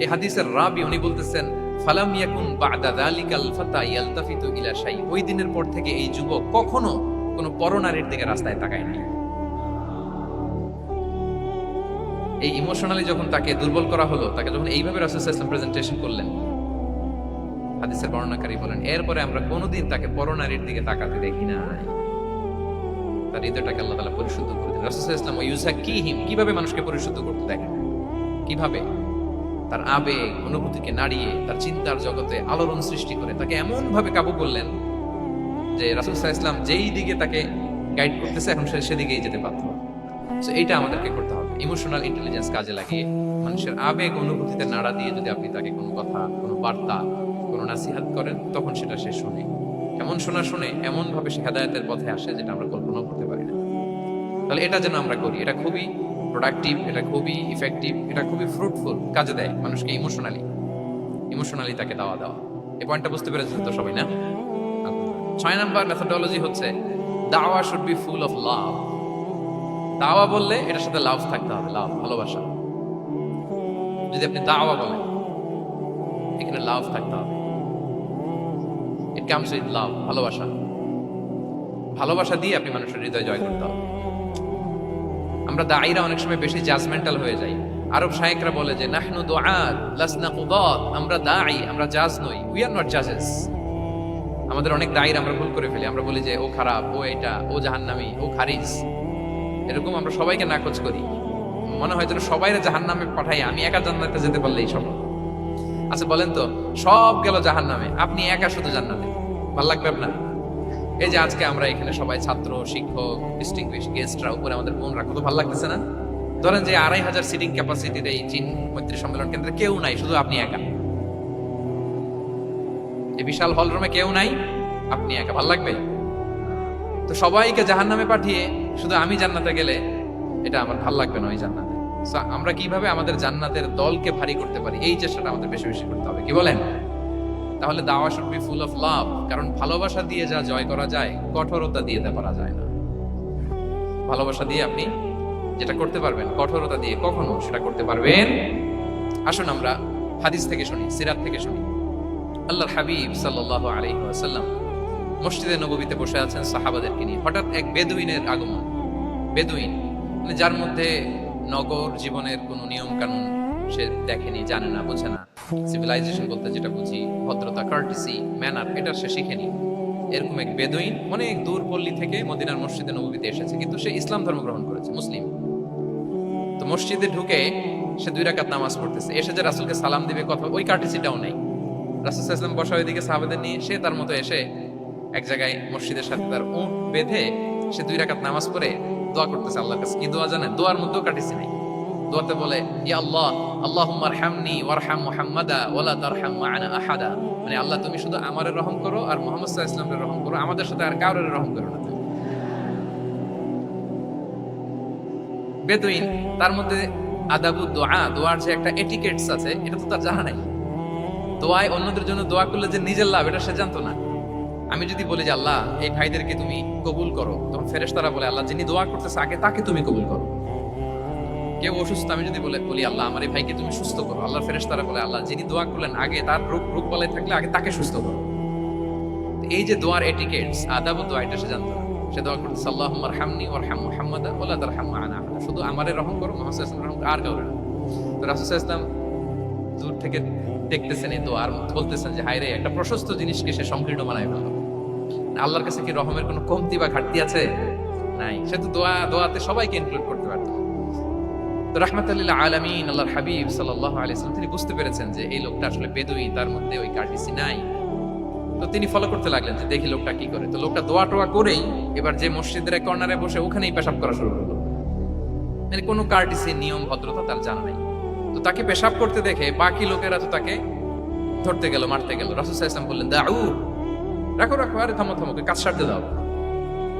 এই হাদিসের রাবি উনি বলতেছেন, ফালাম ইয়াকুন বা'দা যালিকাল ফাতা ইয়ালতাফিতু ইলা শাই, ওই দিনের পর থেকে এই যুবক কখনো কোনো পরনারীর দিকে রাস্তায় তাকায় নাই। এই ইমোশনালি যখন তাকে দুর্বল করা হলো, তাকে যখন এইভাবে রাসূল সাল্লাল্লাহু আলাইহি ওয়াসাল্লাম প্রেজেন্টেশন করলেন, হাদিসের বর্ণনাকারী বলেন এরপরে আমরা কোনোদিন তাকে পরনারীর দিকে তাকাতে দেখি নাই। তার হৃদয়টাকে আল্লাহ তাআলা পরিশুদ্ধ করে দিলেন। রাসূল সাল্লাল্লাহু আলাইহি ওয়াসাল্লাম ইউযাক্কিহিম, কিভাবে মানুষকে পরিশুদ্ধ করতে দেখেন, কিভাবে তার আবেগ অনুভূতিকে নাড়িয়ে তার চিন্তার জগতে আলোড়ন সৃষ্টি করে তাকে এমন ভাবে কাবু করলেন যে রাসূল সাল্লাল্লাহু আলাইহি ওয়াসাল্লাম যেই দিকে তাকে গাইড করতেছে এখন সে সেদিকেই যেতে পারত। সো এইটা আমাদেরকে করতে হবে, ইমোশনাল ইন্টেলিজেন্স কাজে লাগিয়ে মানুষের আবেগ অনুভূতিতে নাড়া দিয়ে যদি আপনি তাকে কোনো কথা, কোনো বার্তা, কোনো নাসিহাত করেন, তখন সেটা সে শুনে। এমন শুনে এমন ভাবে সে হেদায়েতের পথে আসে যেটা আমরা কল্পনাও করতে পারি না। তাহলে এটা যেন আমরা করি, এটা খুবই প্রোডাক্টিভ, এটা খুবই ইফেক্টিভ, এটা খুবই ফ্রুটফুল, কাজে দেয় মানুষকে ইমোশনালি তাকে দেওয়া। এই পয়েন্টটা বুঝতে পেরেছেন তো সবাই না? 6 নাম্বার মেথডোলজি হচ্ছে দাওয়া should be full of love. দাওয়া বললে এটার সাথে লাভ থাকতে হবে, লাভ, ভালোবাসা। যদি আপনি দাওয়া বলেন এখানে লাভ থাকতে হবে। ইট কামস উইথ লাভ, ভালোবাসা দিয়ে আপনি মানুষের হৃদয় জয় করতে হবে। আমরা দায়ীরা অনেক সময় বেশি জাজমেন্টাল হয়ে যাই। আরব শায়েখরা বলে যে নাহনু দুআত লাসনা কুদাত, আমরা দায়ী, আমরা জাজ নই, উই আর নট জাজেস। আমাদের অনেক দায়ীরা আমরা ভুল করে ফেলি, আমরা বলি যে ও খারাপ, ও এটা, ও জাহান্নামী, ও খারিজ, এরকম আমরা সবাইকে নাকচ করি। মনে হয় যেন সবাইরে জাহান্নামে পাঠাই, আমি একা জান্নাতে যেতে পারলেই সব। আচ্ছা বলেন তো, সব গেল জাহান্নামে, আপনি একা শুধু জান্নাতে, ভালো লাগবে আপনার? এই যে আজকে আমরা এখানে সবাই ছাত্র, শিক্ষক, ডিস্টিংগুইশড গেস্টরা, উপরে আমাদের বোনরা, কত ভালো লাগতেছে না? ধরেন যে 2500 সিটিং ক্যাপাসিটির এই চীন মৈত্রী সম্মেলন কেন্দ্রে কেউ নাই, শুধু আপনি একা। এই বিশাল হল রুমে কেউ নাই, আপনি একা, ভালো লাগবে? তো সবাইকে জাহান্নামে পাঠিয়ে শুধু আমি জান্নাতে গেলে এটা আমার ভালো লাগবে না। ওই জান্নাতে আমরা কিভাবে আমাদের জান্নাতের দলকে ভারী করতে পারি, এই চেষ্টাটা আমাদের বেশি বেশি করতে হবে, কি বলেন? তাহলে দাওয়া should be full of love, কারণ ভালোবাসা দিয়ে যা জয় করা যায় কঠোরতা দিয়ে তা করা যায় না। ভালোবাসা দিয়ে আপনি যেটা করতে পারবেন, কঠোরতা দিয়ে কখনো সেটা করতে পারবেন। আসুন আমরা হাদিস থেকে শুনি, সিরাত থেকে শুনি। আল্লাহর হাবিব সাল্লাল্লাহু আলাইহি ওয়াসাল্লাম মসজিদে নববীতে বসে আছেন সাহাবাদেরকে নিয়ে। হঠাৎ এক বেদুইনের আগমন। বেদুইন মানে যার মধ্যে নগর জীবনের কোনো নিয়ম কানুন সে দেখেনি, জানে না, বোঝে না। সিভিলাইজেশন বলতে যেটা বুঝি, ভদ্রতা, কার্টিসি, ম্যানার, এটা সে শিখেনি। এরকম এক বেদুইন অনেক দূর পল্লী থেকে মদিনার মসজিদে নববীতে এসেছে, কিন্তু সে ইসলাম ধর্ম গ্রহণ করেছে, মুসলিম। তো মসজিদে ঢুকে সে 2 রাকাত নামাজ পড়তেছে, এসে যে রাসূলকে সালাম দিবে কথা, ওই কার্টিসিটাও নাই। রাসূল সাল্লাল্লাহু আলাইহি ওয়াসাল্লাম বসা ওইদিকে সাহাবাদের নিয়ে, সে তার মতো এসে এক জায়গায় মসজিদের সাথে তার উট বেঁধে সে 2 রাকাত নামাজ পড়ে দোয়া করতেছে আল্লাহর কাছে। কি দোয়া জানেন? দোয়ার মধ্যেও কাটিসি নাই। দোয়াতে বলে ইয়া আল্লাহ আল্লাহুম্মা আরহামনি ওয়ারহাম মুহাম্মাদা ওয়ালা তারহাম মা'ানা আহাদা, মানে আল্লাহ তুমি শুধু আমারে রহম করো আর মুহাম্মদ সাল্লাল্লাহু আলাইহি ওয়াসাল্লামের রহম করো, আমাদের সাথে আর কারোর রহম করো না। বেদুইন তার মধ্যে আদাবু দোয়া, দোয়ার যে একটা এটিকেটস আছে এটা তো তার জানা নাই। দোয়ায় অন্যদের জন্য দোয়া করলে যে নিজের লাভ এটা সে জানতো না। আমি যদি বলি যে আল্লাহ এই ভাইদেরকে তুমি কবুল করো, তখন ফেরেশতারা বলে আল্লাহ যিনি দোয়া করতেছে আগে তাকে তুমি কবুল করো। কেউ অসুস্থ, আমি যদি বলি আল্লাহ আমার এই ভাইকে তুমি সুস্থ করো, আল্লাহর ফেরেশতারা বলে আল্লাহ যিনি দোয়া করলেন আগে তার রোগ বালাই থাকলে আগে তাকে সুস্থ করো। এই যে দোয়ার এটিকেটস, আদাব দোয়া, এটা সে জানতো না। সে দোয়া করতেছে আল্লাহুম্মা আরহামনি ওয়ারহাম মুহাম্মাদা ওয়ালা তারহাম মা'ানা আহাদা, শুধু আমারে রহম করো, মুহাম্মদ সাল্লাল্লাহু আলাইহি ওয়াসাল্লাম রহম আর কাউরে না। তো রাসূল সাল্লাল্লাহু আলাইহি ওয়াসাল্লাম দূর থেকে দেখতেছেন এই দোয়া আর বলতেছেন যে হায় রে, একটা প্রশস্ত জিনিসকে সে সংকীর্ণ বানায় ফেললো। আল্লাহর কাছে কি রহমের কোনো কমতি বা ঘাটতি আছে? নাই। সে তো দোয়াতে সবাইকে ইনক্লুড করতে পারত। তো রাহমাতুল লিল আলামিন আল্লাহর হাবিব সাল্লাল্লাহু আলাইহি ওয়াসাল্লাম তিনি বুঝতে পেরেছেন যে এই লোকটা আসলে বেদুইন, তার মধ্যে ওই কার্টিসি নাই। তো তিনি ফলো করতে লাগলেন যে দেখি লোকটা কি করে। তো লোকটা দোয়া টোয়া করেই এবার যে মসজিদের কর্নারে বসে ওখানেই পেশাব করা শুরু করলো। মানে কোনো কার্টিসি, নিয়ম, ভদ্রতা তার জানা নাই। তো তাকে পেশাব করতে দেখে বাকি লোকেরা তো তাকে ধরতে গেল, মারতে গেল। রাসূল সাল্লাল্লাহু আলাইহি ওয়াসাল্লাম বললেন দাউ, রাখো, আরে থামো, ওকে কাজ সারতে দাও,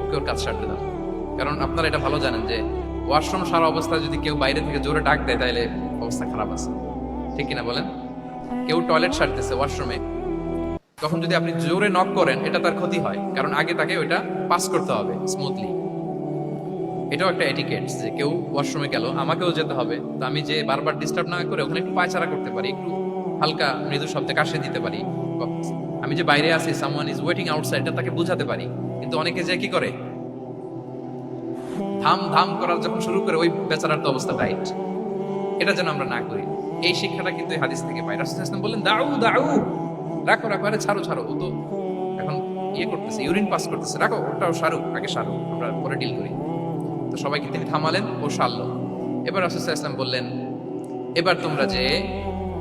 ওকে ওর কাজ সারতে দাও। কারণ আপনারা এটা ভালো জানেন যে ওয়াশরুম সারা অবস্থায় যদি কেউ বাইরে থেকে জোরে ডাক দেয় তাহলে অবস্থা খারাপ আছে, ঠিক কিনা বলেন? কেউ টয়লেট সারতেছে ওয়াশরুমে, তখন যদি আপনি জোরে নক করেন এটা তার ক্ষতি হয়, কারণ আগে তাকে ওইটা পাস করতে হবে স্মুথলি। এটাও একটা এটিকেট যে কেউ ওয়াশরুমে গেল, আমাকেও যেতে হবে, তো আমি যে বারবার ডিস্টার্ব না করে ওখানে একটু পায়চারা করতে পারি, একটু হালকা মৃদু শব্দে কাশে দিতে পারি, আমি যে বাইরে আছি, সামওয়ান ইজ ওয়েটিং আউটসাইড, এটা তাকে বোঝাতে পারি। কিন্তু অনেকে যে কি করে, ধাম ধাম করার যখন শুরু করে ওই বেচারার তো অবস্থা টাইট। এটা যেন আমরা না করি, এই শিক্ষাটা কিন্তু এই হাদিস থেকে পাই। রাসূল সাল্লাল্লাহু আলাইহি ওয়াসাল্লাম বললেন দাউ দাউ, রাখো রাখো, আরে ছাড়ো ছাড়ো, ও তো এখন ইয়ে করতেছে, ইউরিন পাস করতেছে, রাখো ওটাও সারুক, আগে সারুক, আমরা পরে ডিল করি। তো সবাইকে তিনি থামালেন, ও সারলো। এবার রাসূল সাল্লাল্লাহু আলাইহি ওয়াসাল্লাম বললেন, এবার তোমরা যে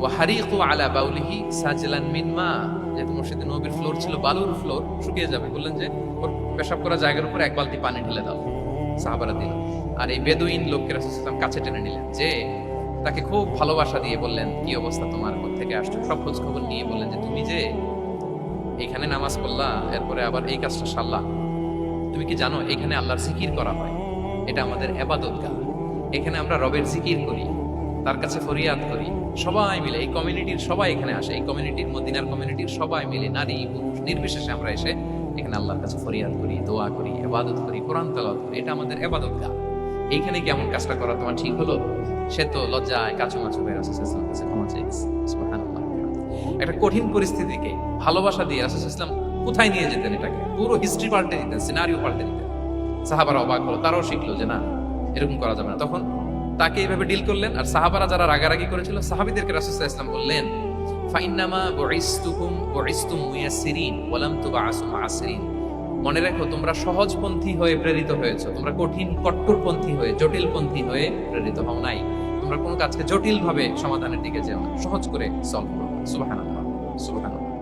ওয়াহারিকু আলা বাউলিহি সাজলান মিন মা, যেহেতু মসজিদে নববীর ফ্লোর ছিল বালুর ফ্লোর, শুকিয়ে যাবে, বললেন যে ওর পেশাব করা জায়গার উপর এক বালতি পানি ঢেলে দাও। সাহাবারা দিল। আর এই বেদুইন লোককে রাসূল সাল্লাল্লাহু আলাইহি ওয়াসাল্লাম কাছে টেনে নিলেন, যে তাকে খুব ভালোবাসা দিয়ে বললেন, কি অবস্থা তোমার, কোথা থেকে আসছো, সব খোঁজ খবর নিয়ে বললেন যে তুমি যে এখানে নামাজ পড়লা, এরপরে আবার এই কাজটা সারলা, তুমি কি জানো এখানে আল্লাহর জিকির করা হয়, এটা আমাদের ইবাদতগাহ, এখানে আমরা রবের জিকির করি, তার কাছে ফরিয়াদ করি, সবাই মিলে, এই কমিউনিটির সবাই এখানে আসে, এই কমিউনিটির, মদিনার কমিউনিটির সবাই মিলে, নারী পুরুষ নির্বিশেষে আমরা এসে এখানে আল্লাহর কাছে ফরিয়াদ করি, দোয়া করি, ইবাদত করি, কোরআন তেলাওয়াত করি, এটা আমাদের ইবাদতগাহ। এইখানে কি এমন কাজটা করা তোমার ঠিক হলো? সে তো লজ্জায় কাচুমাচু হয়ে রাসূল সাল্লাল্লাহু আলাইহি ওয়াসাল্লামের কাছে ক্ষমা চেয়েছে। সুবহানাল্লাহ। একটা কঠিন পরিস্থিতিকে ভালোবাসা দিয়ে রাসূল সাল্লাল্লাহু আলাইহি ওয়াসাল্লাম কোথায় নিয়ে যেতেন, এটাকে পুরো হিস্ট্রি পাল্টে দিতেন, সিনারিও পাল্টে দিতেন। সাহাবারা অবাক হলো, তারাও শিখলো যে না, এরকম করা যাবে না। তখন তাকে এইভাবে ডিল করলেন। আর সাহাবারা যারা রাগারাগি করেছিল, সাহাবীদেরকে রাসূল সাল্লাল্লাহু আলাইহি ওয়াসাল্লাম বললেন, ফাইন্নামা বুইসতুম মুয়াসসিরিন ওয়া লাম তুবআসু মুআসসিরিন, মনে রাখো তোমরা সহজপন্থী হয়ে প্রেরিত হয়েছো, তোমরা কঠিন কট্টরপন্থী হয়ে, জটিলপন্থী হয়ে প্রেরিত হও নাই। তোমরা কোনো কাজকে জটিল ভাবে সমাধানের দিকে যেও না, সহজ করে সলভ করো। সুবহানাল্লাহ, সুবহানাল্লাহ।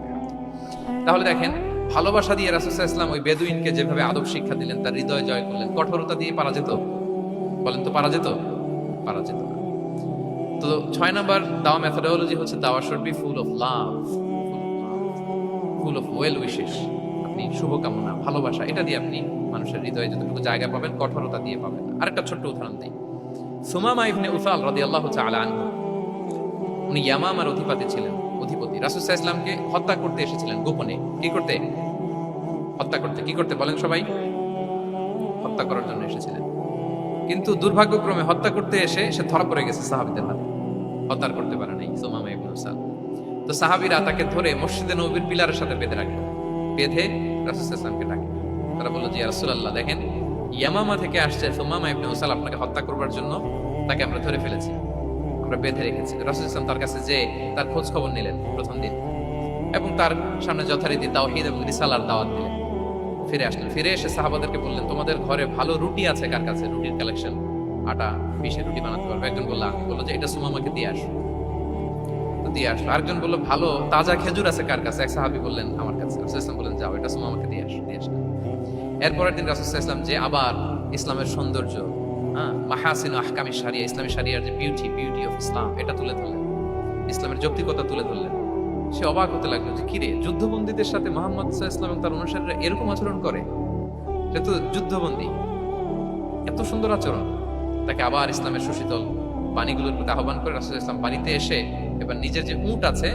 তাহলে দেখেন, ভালোবাসা দিয়ে রাসূল সাল্লাল্লাহু আলাইহি ওয়াসাল্লাম ওই বেদুইনকে যেভাবে আদব শিক্ষা দিলেন, তার হৃদয় জয় করলেন, কঠোরতা দিয়ে পারা যেত? বলেন তো পারা যেত? পারা যেত না। তো 6 নাম্বার দাওয়া মেথোডোলজি হচ্ছে দাওয়া should be full of love, full of well wishes. আপনি শুভকামনা, ভালোবাসা, এটা দিয়ে আপনি মানুষের হৃদয়ে যতটুকু জায়গা পাবেন, কঠোরতা দিয়ে পাবেন না। আরেকটা ছোট্ট উদাহরণ দিই। সুমামা ইবনে উসাল রাদিয়াল্লাহু তাআলা আনহু, উনি ইয়ামামার অধিপতি ছিলেন, অধিপতি। রাসূল সাল্লাল্লাহু আলাইহি ওয়াসাল্লামকে হত্যা করতে এসেছিলেন গোপনে। কি করতে? হত্যা করতে। কি করতে বলেন সবাই? হত্যা করার জন্য এসেছিলেন। কিন্তু দুর্ভাগ্যক্রমে হত্যা করতে এসে সে ধরা পড়ে গেছে সাহাবীদের হাতে, হত্যা করতে পারে নাই সুমামা ইবনে উসাল। তো সাহাবীরা তাকে ধরে মসজিদে নববীর পিলারের সাথে বেঁধে রাখলো, বেঁধে রাসূল সাল্লাল্লাহু আলাইহি ওয়াসাল্লামকে ডাকে। তারা বলল যে ইয়া রাসূলুল্লাহ, দেখেন ইয়ামামা থেকে আসছে সুমামা ইবনে উসাল আপনাকে হত্যা করবার জন্য, তাকে আমরা ধরে ফেলেছি, আমরা বেঁধে রেখেছি। রাসূল সাল্লাল্লাহু আলাইহি ওয়াসাল্লাম তার কাছে যে তার খোঁজ খবর নিলেন প্রথম দিন, এবং তার সামনে যথারীতি তাওহীদ এবং রিসালার দাওয়াত দিলেন। ফিরে আসলেন, ফিরে এসে সাহাবাদেরকে বললেন, তোমাদের ঘরে ভালো রুটি আছে কার কাছে, রুটির কালেকশন, আটা পিষে রুটি বানাতে পারবে। একজন বলল আমি, বললো যে এটা সুমামাকে দিয়ে আসো, তো দিয়ে আসলো। আরেকজন বললো ভালো তাজা খেজুর আছে কার কাছে, এক সাহাবী বললেন আমার কাছে। রাসূল সাল্লাল্লাহু আলাইহি ওয়াসাল্লাম বললেন যাও, এটা সুমামাকে দিয়ে আসো, দিয়ে আসলেন। এরপরের দিন রাসূল সাল্লাল্লাহু আলাইহি ওয়াসাল্লাম যে আবার ইসলামের সৌন্দর্য, মাহাসিন আহকামি শারিয়া, ইসলামী শারিয়ার যে বিউটি অফ ইসলাম, এটা তুলে ধরলেন, ইসলামের যৌক্তিকতা তুলে ধরলেন। সে অবাক হতে লাগলো যে কিরে, যুদ্ধবন্দীদের সাথে মুহাম্মদ সাল্লাল্লাহু আলাইহি ওয়াসাল্লাম এবং তার অনুসারীরা এরকম আচরণ করে, সে তো যুদ্ধবন্দী, এত সুন্দর আচরণ। তাকে আবার ইসলামের সুশীতল বাণীগুলোর প্রতি আহ্বান করে রাসূল ইসলাম বাড়িতে এসে এবার নিজের যে উট আছে,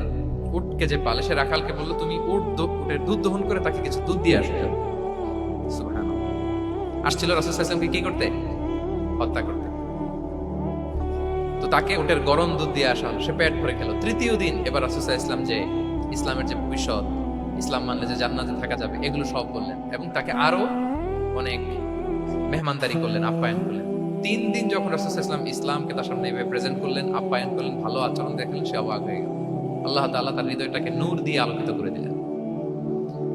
উটকে যে পালে, সে রাখালকে বললো তুমি উটের দুধ দহন করে তাকে কিছু দুধ দিয়ে আসবে। সুবহানাল্লাহ। আসছিল রাসূল সাল্লাল্লাহু আলাইহি ওয়াসাল্লামকে কি করতে? হত্যা করতে। তো তাকে উটের গরম দুধ দিয়ে আসা হলো, সে পেট ভরে খেলো। তৃতীয় দিন এবার রাসূল সাল্লাল্লাহু আলাইহি ওয়াসাল্লাম যে ইসলামের যে ভবিষ্যৎ, ইসলাম মানলে যে জান্নাতে থাকা যাবে, এগুলো সব বললেন, এবং তাকে আরো অনেক মেহমানদারি করলেন, আপ্যায়ন করলেন। 3 দিন যখন রাসূল সাল্লাল্লাহু আলাইহি ওয়াসাল্লাম ইসলামকে তার সামনে এভাবে প্রেজেন্ট করলেন, আপ্যায়ন করলেন, ভালো আচরণ দেখালেন, সে অবাক হয়ে গেল। আল্লাহ তাআলা তার হৃদয়টাকে নূর দিয়ে আলোকিত করে দিলেন।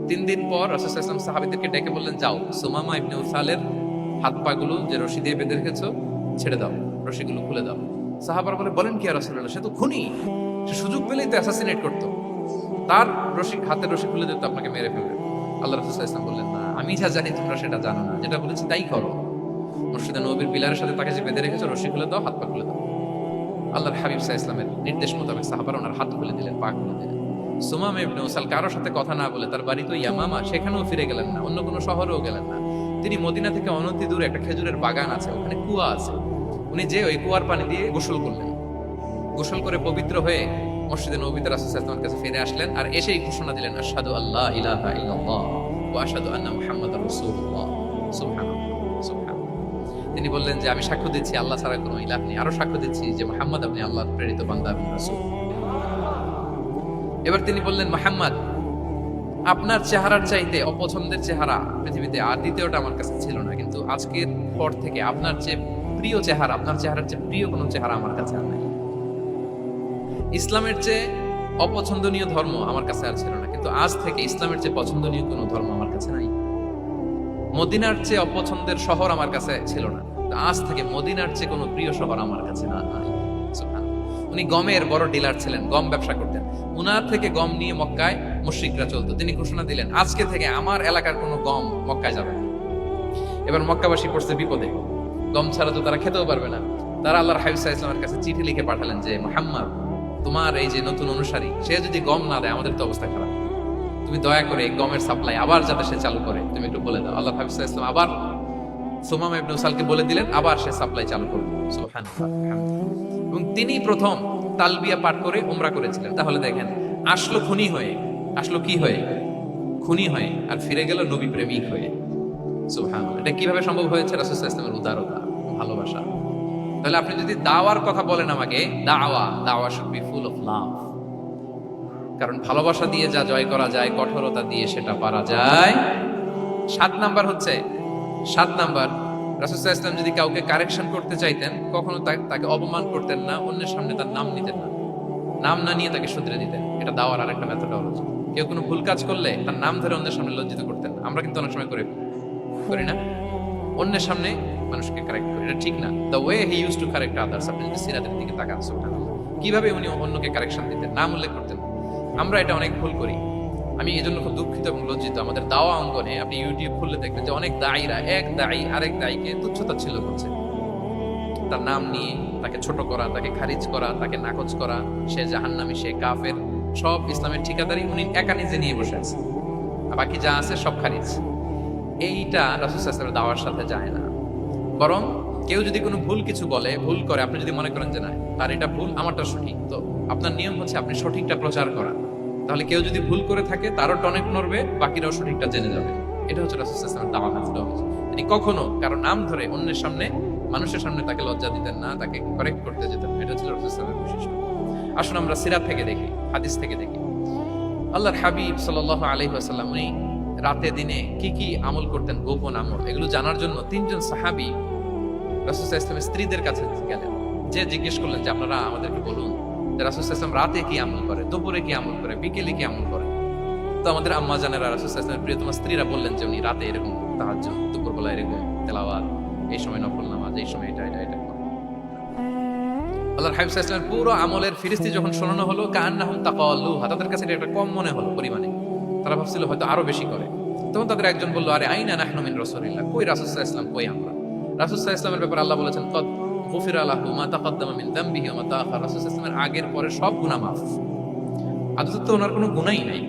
3 দিন পর রাসূল সাল্লাল্লাহু আলাইহি ওয়াসাল্লাম সাহাবীদেরকে ডেকে বললেন, যাও সুমামা ইবনে উসালের হাত পা গুলো যে রশি দিয়ে বেঁধে রেখেছো ছেড়ে দাও, রশিগুলো খুলে দাও। সাহাবারা বলেন কি ইয়া রাসূলুল্লাহ, সে তো খুনি, সে সুযোগ পেলেই তো অ্যাসাসিনেট করতো, তার হাতের রশি খুলে দিতে আপনাকে মেরে ফেলবে। আল্লাহ রাসূল সাল্লাল্লাহু আলাইহি ওয়াসাল্লাম বললেন, না, আমি যা জানি তোমরা সেটা জানো না, যেটা বলেছি তাই করো। মসজিদে নববীর পিলারের সাথে তাকে যে বেঁধে রেখেছো, রশি খুলে দাও, হাত পা খুলে দাও। আল্লাহর হাবিব সাল্লাল্লাহু আলাইহি ওয়াসাল্লামের নির্দেশ মোতাবেক সাহাবারা ওনার হাত খুলে দিলেন, পা খুলে দিলেন। সুমামা ইবনে উসাল কারোর সাথে কথা না বলে, তার বাড়ি তো ইয়ামামা, সেখানেও ফিরে গেলেন না, অন্য কোনো শহরেও গেলেন না। তিনি মদিনা থেকে অনতি দূরে একটা খেজুরের বাগান আছে, ওখানে কুয়া আছে, উনি যে ওই কুয়ার পানি দিয়ে গোসল করলেন। গোসল করে পবিত্র হয়ে মসজিদে নববীতে রাসূল সাল্লাল্লাহু আলাইহি ওয়াসাল্লামের কাছে ফিরে আসলেন, আর এসেই ঘোষণা দিলেন, আশহাদু আল্লা ইলাহা ইল্লাল্লাহ ওয়া আশহাদু আন্না মুহাম্মাদার রাসূলুল্লাহ। সুবহানাল্লাহ, সুবহানাল্লাহ। তিনি বললেন যে আমি সাক্ষ্য দিচ্ছি আল্লাহ ছাড়া কোনো ইলাহ নেই, আরো সাক্ষ্য দিচ্ছি যে মুহাম্মদ আপনি আল্লাহর প্রেরিত বান্দা এবং রাসূল। এবার তিনি বললেন, মুহাম্মদ আপনার চেহারার চাইতে অপছন্দের চেহারা পৃথিবীতে আর দ্বিতীয়টা আমার কাছে ছিল না, কিন্তু আজকের পর থেকে আপনার যে প্রিয় চেহারা, আপনার চেহারার চেয়ে প্রিয় কোনো চেহারা আমার কাছে আর নাই। ইসলামের চেয়ে অপছন্দনীয় ধর্ম আমার কাছে আর ছিল না, কিন্তু আজ থেকে ইসলামের চেয়ে পছন্দনীয় কোনো ধর্ম আমার কাছে নাই। মদিনার চেয়ে অপছন্দের শহর আমার কাছে ছিল না, আজ থেকে মদিনার চেয়ে কোনো প্রিয় শহর আমার কাছে নাই। উনি গমের বড় ডিলার ছিলেন, গম ব্যবসা করতেন। উনার থেকে গম নিয়ে মক্কায় মুশরিকরা চলতো। তিনি ঘোষণা দিলেন, আজকে থেকে আমার এলাকার কোনো গম মক্কায় যাবে না। এবার মক্কাবাসী পড়ছে বিপদে, গম ছাড়া তো তারা খেতেও পারবে না। তারা আল্লাহর হাবিব সাল্লাল্লাহু আলাইহি ওয়াসাল্লামের কাছে চিঠি লিখে পাঠালেন যে, মুহাম্মদ তোমার এই যে নতুন অনুসারী, সে যদি গম না দেয় আমাদের তো অবস্থা খারাপ, তুমি দয়া করে গমের সাপ্লাই আবার যাতে সে চালু করে তুমি একটু বলে দাও। আল্লাহর হাবিব সাল্লাল্লাহু আলাইহি ওয়াসাল্লাম আবার সুমামা ইবনে উসালকে বলে দিলেন, আবার সে সাপ্লাই চালু করবে। সুবহানাল্লাহ। এবং তিনি প্রথম তালবিয়া পাঠ করে উমরা করেছিলেন। তাহলে দেখেন, আসলো খুনি হয়ে, আসলো কি হয়ে? খুনি হয়ে, আর ফিরে গেল নবী প্রেমিক হয়ে। সুবহানাল্লাহ। এটা কিভাবে সম্ভব হয়েছে? রাসূল সাল্লাল্লাহু আলাইহি ওয়াসাল্লামের উদারতা, ভালোবাসা। তাহলে আপনি যদি দাওয়ার কথা বলেন আমাকে, দাওয়া should be full of love. কারণ ভালোবাসা দিয়ে যা জয় করা যায়, কঠোরতা দিয়ে সেটা পারা যায়। 7 নাম্বার রাসূল সাল্লাল্লাহু আলাইহি ওয়াসাল্লাম যদি কাউকে কারেকশন করতে চাইতেন, কখনো তাকে অপমান করতেন না, অন্যের সামনে তার নাম নিতেন না, নাম না নিয়ে তাকে শুধরে দিতেন। এটা দাওয়ার আরেকটা মেথডোলজি। কেউ কোনো ভুল কাজ করলে তার নাম ধরে অন্যের সামনে লজ্জিত করতেন না। আমরা কিন্তু অনেক সময় করি না, অন্যের সামনে মানুষকে কারেক্ট করি, এটা ঠিক না। The way he use to correct others, আপনি যদি সিরাতের দিকে তাকান সুবহানাল্লাহ, কিভাবে উনি অন্যকে কারেকশন দিতেন, নাম উল্লেখ করতেন। আমরা এটা অনেক ভুল করি। আমি এই জন্য খুব দুঃখিত এবং লজ্জিত। আমাদের দাওয়া অঙ্গনে আপনি ইউটিউব খুললে দেখবেন যে অনেক দায়ীরা, এক দায়ী আরেক দায়ীকে তুচ্ছতাচ্ছিল্য করছে, তার নাম নিয়ে তাকে ছোট করা, তাকে খারিজ করা, তাকে নাকচ করা, সে জাহান্নামী, সে কাফের, সব ইসলামের ঠিকাদারি উনি একা নিজে নিয়ে বসে আছে, বাকি যা আছে সব খারিজ। এইটা রাসূল সাল্লাল্লাহু আলাইহি ওয়াসাল্লামের দাওয়ার সাথে যায় না। বরং কেউ যদি কোনো ভুল কিছু বলে, ভুল করে, আপনি যদি মনে করেন যে না তার এটা ভুল, আমারটা সঠিক, তো আপনার নিয়ম হচ্ছে আপনি সঠিকটা প্রচার করা। তাহলে কেউ যদি ভুল করে থাকে তারও টনেক নড়বে, বাকিরাও সঠিকটা জেনে যাবে। এটা হচ্ছে রাসূল সাল্লাল্লাহু আলাইহি ওয়াসাল্লামের দাওয়া মেথডোলজি। তিনি কখনো কারো নাম ধরে অন্যের সামনে, মানুষের সামনে তাকে লজ্জা দিতেন না, তাকে কারেক্ট করতে যেতেন। এটা ছিল রাসূল সাল্লাল্লাহু আলাইহি ওয়াসাল্লামের বৈশিষ্ট্য। আসুন আমরা সিরাত থেকে দেখি, হাদিস থেকে দেখি। আল্লাহর হাবিব সাল্লাল্লাহু আলাইহি ওয়াসাল্লাম উনি রাতে দিনে কি কি আমল করতেন, গোপন আমল, এগুলো জানার জন্য 3 জন সাহাবী রাসূল সাল্লাল্লাহু আলাইহি ওয়াসাল্লামের স্ত্রীদের কাছে গেলেন। যে জিজ্ঞেস করলেন যে আপনারা আমাদেরকে বলুন যে রাসূল সাল্লাল্লাহু আলাইহি ওয়াসাল্লাম রাতে কি আমল করে, দুপুরে কি আমল করে, বিকেলে কি আমল করে। তো আমাদের আম্মা জানেরা, রাসূল সাল্লাল্লাহু আলাইহি ওয়াসাল্লামের প্রিয়তমা স্ত্রীরা বললেন যে উনি রাতে এরকম তাহাজ্জুদ, দুপুরবেলা এরকম তেলাওয়াত, এই সময় নফল নামাজ, এই সময় এটা করেন। আল্লাহর হাবিব সাল্লাল্লাহু আলাইহি ওয়াসাল্লামের পুরো আমলের ফিরিস্তি যখন শোনানো হলো, কান্নাহুম তাকাল্লুহা, তাদের কাছে এটা একটা কম মনে হলো পরিমাণে। তারা ভাবছিল হয়তো আরো বেশি করে। তখন তাদের একজন বলল, আরে আইনা নাহনু মিন রাসূলিল্লাহ, কই রাসূল সাল্লাল্লাহু আলাইহি ওয়াসাল্লাম, কই আমরা। রাসূল সাল্লাল্লাহু আলাইহি ওয়াসাল্লামের ব্যাপারে আল্লাহ বলেছেন, কদ গুফিরা লাহু মা তাকাদ্দামা মিন যামবিহি ওয়া মা তাআখার, রাসূল সাল্লাল্লাহু আলাইহি ওয়াসাল্লামের আগের পরে সব গুনাহ মাফ। আদতে তো ওনার কোনো গুনাহই নাই,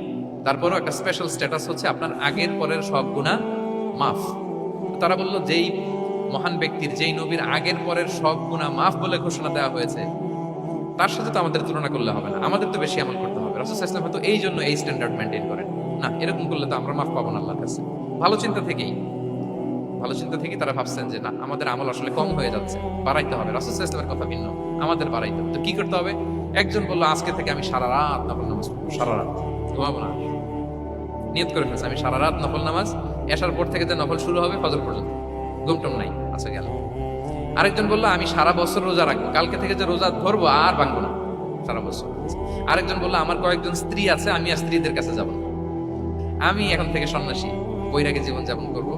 তারপরও একটা স্পেশাল স্ট্যাটাস হচ্ছে আপনার আগের পরের সব গুনাহ মাফ। তারা বলল, যেই মহান ব্যক্তির, যেই নবীর আগের পরের সব গুনাহ মাফ বলে ঘোষণা দেওয়া হয়েছে, তার সাথে তো আমাদের তুলনা করলে হবে না, আমাদের তো বেশি আমল করতে হবে। রাসূল সাল্লাল্লাহু আলাইহি ওয়াসাল্লাম হয়তো এই জন্য এই স্ট্যান্ডার্ড মেইনটেইন করেন না, এরকম করলে তো আমরা মাফ পাবো না আল্লাহর কাছে। ভালো চিন্তা থেকেই তারা ভাবছেন যে না, আমাদের আমল আসলে কম হয়ে যাচ্ছে, বাড়াইতে হবে। রাসূল সাল্লাল্লাহু আলাইহি ওয়াসাল্লামের কথা ভিন্ন, আমাদের বাড়াইতে হবে। তো কি করতে হবে? একজন বলল, আজকে থেকে আমি সারা রাত নফল নামাজ পড়বো, সারা রাত ঘুমাবো না। নিয়ত করে ফেলছে আমি সারা রাত নফল নামাজ, এশার পর থেকে যে নফল শুরু হবে ফজর পর্যন্ত, ঘুমটুম নাই। আচ্ছা গেল। আরেকজন বলল, আমি সারা বছর রোজা রাখবো, কালকে থেকে যে রোজা ধরবো আর ভাঙবো না সারা বছর। আরেকজন বলল, আমার কয়েকজন স্ত্রী আছে, আমি আর স্ত্রীদের কাছে যাব না, আমি এখন থেকে সন্ন্যাসী, বৈরাগী জীবন যাপন করবো,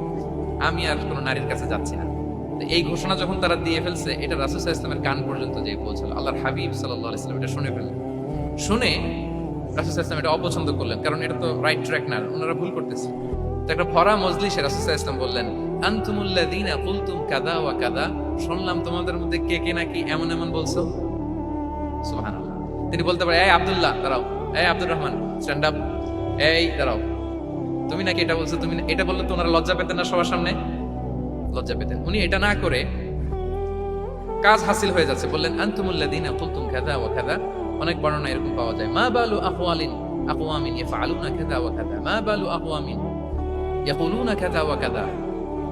আমি আর কোনো নারীর কাছে যাচ্ছি না। এই ঘোষণা যখন তারা দিয়ে ফেলছে, এটা রাসূল সাল্লাল্লাহু আলাইহি ওয়াসাল্লামের কান পর্যন্ত যে পৌঁছালো। আল্লাহর হাবিব সাল্লাল্লাহু আলাইহি ওয়াসাল্লাম এটা শুনে ফেললেন। শুনে রাসূল সাল্লাল্লাহু আলাইহি ওয়াসাল্লাম এটা অপছন্দ করলেন, কারণ এটা তো রাইট ট্র্যাক না, ওনারা ভুল করতেছে। তো একটা ভরা মজলিসে রাসূল সাল্লাল্লাহু আলাইহি ওয়াসাল্লাম বললেন, আনতুমুল্লাযীনা কুলতুম কাযা ওয়া কাযা, শুনলাম তোমাদের মধ্যে কে কে নাকি এমন এমন বলছো। সুবহানাল্লাহ। তিনি বলতে পারে, এই আব্দুল্লাহ দাঁড়াও, এই আব্দুর রহমান স্ট্যান্ড আপ, এই দাঁড়াও, তুমি নাকি এটা বলছো। তুমি এটা বললে তো ওনারা লজ্জা পেতেন না, সবার সামনে লজ্জা পেতেন। উনি এটা না করে কাজ হাসিল হয়ে যাচ্ছে, বললেন আনতুমুল্লাযীনা কুলতুম কাযা ওয়া কাযা। অনেক বর্ণনা এরকম পাওয়া যায়, মা বালু আকওয়ামিন ইয়াফআলুনা কাযা ওয়া কাযা, মা বালু আকওয়ামিন ইয়াকুলুনা কাযা ওয়া কাযা।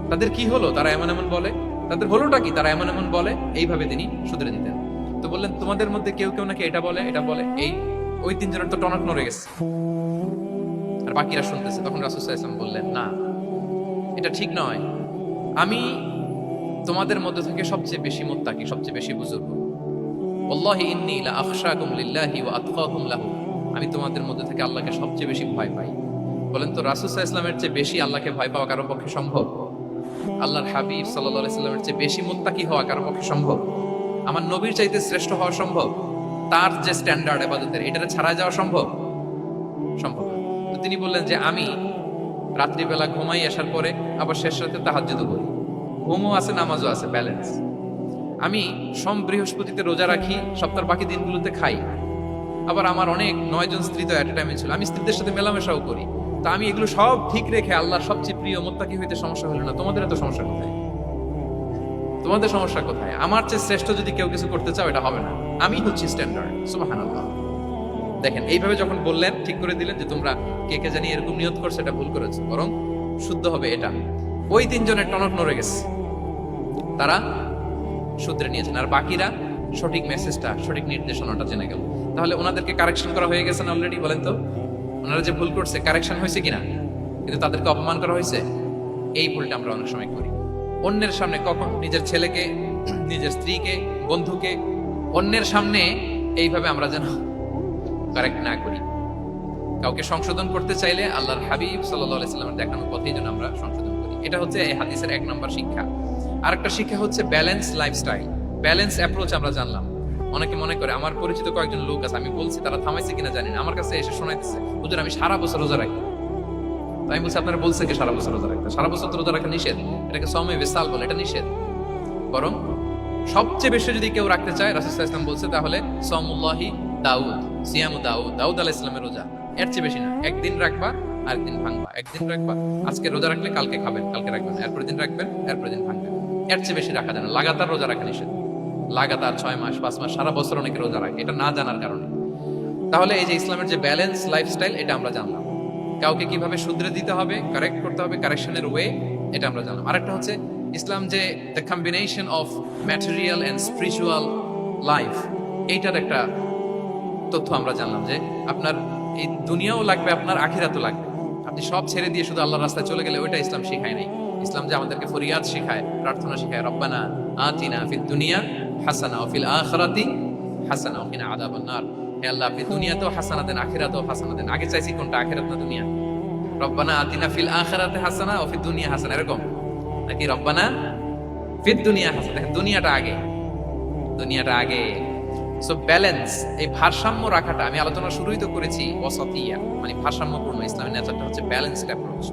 তাদের কি হলো, তারা এমন এমন বলে। তাদের হলোটা কি, তারা এমন এমন বলে, এইভাবে তিনি শুধরে দিতেন। তো বললেন তোমাদের মধ্যে কেউ কেউ নাকি এটা বলে এটা বলে, এই ওই তিনজনের তো টনক নড়ে গেছে, আর বাকিরা শুনতেছে। তখন রাসূল সাল্লাল্লাহু আলাইহি ওয়াসাল্লাম বললেন, না, এটা ঠিক নয়। আমি তোমাদের মধ্যে থেকে সবচেয়ে বেশি মুত্তাকি, সবচেয়ে বেশি বুজুর্গ। ওয়াল্লাহি ইন্নী লা আখশাকুম লিল্লাহি ওয়া আতকাকুম লাহু। আমি তোমাদের মধ্যে থেকে আল্লাহকে সবচেয়ে বেশি ভয় পাই। বলেন তো রাসূল সাল্লাল্লাহু আলাইহি ওয়াসাল্লামের চেয়ে বেশি আল্লাহকে ভয় পাওয়া কারো পক্ষে সম্ভব? আল্লাহর হাবিব সাল্লাল্লাহু আলাইহি ওয়াসাল্লামের চেয়ে বেশি মুত্তাকি হওয়া কারো পক্ষে সম্ভব? আমার নবীর চাইতে শ্রেষ্ঠ হওয়া সম্ভব? তার যে স্ট্যান্ডার্ড ইবাদতের, এটারে ছাড়া যাওয়া সম্ভব? সম্ভব না। তো তিনি বললেন যে আমি রাত্রিবেলা ঘুমাই, আসার পরে আবার শেষ রাতে তাহাজ্জুদও করি, ঘুমও আছে নামাজও আছে, ব্যালেন্স। আমি সোম বৃহস্পতিতে রোজা রাখি, সপ্তাহের বাকি দিনগুলোতে খাই। আবার আমার অনেক 9 জন স্ত্রী তো অ্যাট এ টাইমে ছিল, আমি স্ত্রীদের সাথে মেলামেশাও করি। তা আমি এগুলো সব ঠিক রেখে আল্লাহর সবচেয়ে প্রিয় মুত্তাকি হইতে সমস্যা হলো না, তোমাদের এত সমস্যা কোথায়? তোমাদের সমস্যা কোথায়? আমার চেয়ে শ্রেষ্ঠ যদি কেউ কিছু করতে চাও, এটা হবে না। আমি হচ্ছি স্ট্যান্ডার্ড। সুবহানাল্লাহ। দেখেন, এইভাবে যখন বললেন, ঠিক করে দিলেন যে তোমরা কে কে জানি এরকম নিয়ত করছে, এটা ভুল করেছে, বরং শুদ্ধ হবে এটা। ওই তিনজনের টনক নড়ে গেছে, তারা শুধরে নিয়েছেন, আর বাকিরা সঠিক মেসেজটা, সঠিক নির্দেশনাটা জেনে গেল। তাহলে ওনাদেরকে কারেকশন করা হয়ে গেছে না অলরেডি? বলেন তো, ওনারা যে ভুল করছে কারেকশন হয়েছে কিনা? কিন্তু তাদেরকে অপমান করা হয়েছে। এই ভুলটা আমরা অনেক সময় করি। অন্যের সামনে, কখন নিজের ছেলেকে, নিজের স্ত্রীকে, বন্ধুকে, অন্যের সামনে এইভাবে আমরা যেন কারেক্ট না করি। কাউকে সংশোধন করতে চাইলে আল্লাহর হাবিব সাল্লাল্লাহু আলাইহি সাল্লামের দেখানো পথেই যেন আমরা সংশোধন করি। এটা হচ্ছে এই হাদিসের 1 নম্বর শিক্ষা। আরেকটা শিক্ষা হচ্ছে ব্যালেন্স লাইফস্টাইল, ব্যালেন্স অ্যাপ্রোচ আমরা জানলাম। অনেকে মনে করে, আমার পরিচিত কয়েকজন লোক আছে, আমি বলছি তারা থামাইছে কিনা জানি না, আমার কাছে এসে শোনাইতেছে, হুজুর আমি সারা বছর রোজা রাখি। তো আমি বলছি, আপনারা বলছে কি সারা বছর রোজা রাখতে? সারা বছর তো রোজা রাখা নিষেধ, এটাকে সওমে বিসাল বলে, এটা নিষেধ। বরং সবচেয়ে বেশি যদি কেউ রাখতে চায়, রাসূল সাল্লাল্লাহু আলাইহি ওয়াসাল্লাম বলছে, তাহলে সওমুল্লাহি দাউদ, সিয়ামু দাউদ, দাউদ আলাইহিস সালামের রোজা। এর চেয়ে বেশি না। একদিন রাখবা, আরেকদিন ভাঙবা, একদিন রাখবা, আজকে রোজা রাখলে কালকে খাবেন, কালকে রাখবেন, এরপরের দিন রাখবেন, এরপরের দিন ভাঙবেন। এর চেয়ে বেশি রাখা যায় না। লাগাতার রোজা রাখা নিষেধ। লাগাতার 6 মাস, 5 মাস, সারা বছর অনেকে রোজা রাখে, এটা না জানার কারণে। তাহলে এই যে ইসলামের যে ব্যালেন্স লাইফস্টাইল, এটা আমরা জানলাম। কাউকে কিভাবে শুধরে দিতে হবে, কারেক্ট করতে হবে, কারেকশনের ওয়ে, এটা আমরা জানলাম। আরেকটা হচ্ছে ইসলাম যে the combination of material and spiritual life, এইটার একটা তথ্য আমরা জানলাম যে আপনার এই দুনিয়াও লাগবে, আপনার আখিরাতও লাগবে। আপনি সব ছেড়ে দিয়ে শুধু আল্লাহর রাস্তায় চলে গেলে ওইটা ইসলাম শেখায় নাই। ইসলাম যে আমাদেরকে ফরিয়াদ শেখায়, প্রার্থনা শেখায়, রব্বানা আতিনা ফিদ দুনিয়া হাসানা ওয়া ফিল আখিরাতি হাসানা ওয়া কিনা আযাবান নার। হে আল্লাহ, আপনি দুনিয়াতেও হাসানা দেন, আখিরাতেও হাসানা দেন। আগে চাইছি কোনটা, আখিরাত না দুনিয়া? রব্বানা আতিনা ফিল আখিরাতি হাসানা ওয়া ফিদ দুনিয়া হাসানা, এরকম নাকি রব্বানা ফিদ দুনিয়া হাসানা? দেখেন, দুনিয়াটা আগে, দুনিয়াটা আগে। সো ব্যালেন্স, এই ভারসাম্য রাখাটা, আমি আলোচনা শুরুই তো করেছি ওয়াসাতিয়া, মানে ভারসাম্যপূর্ণ। ইসলামের নেচারটা হচ্ছে ব্যালেন্সড অ্যাপ্রোচ।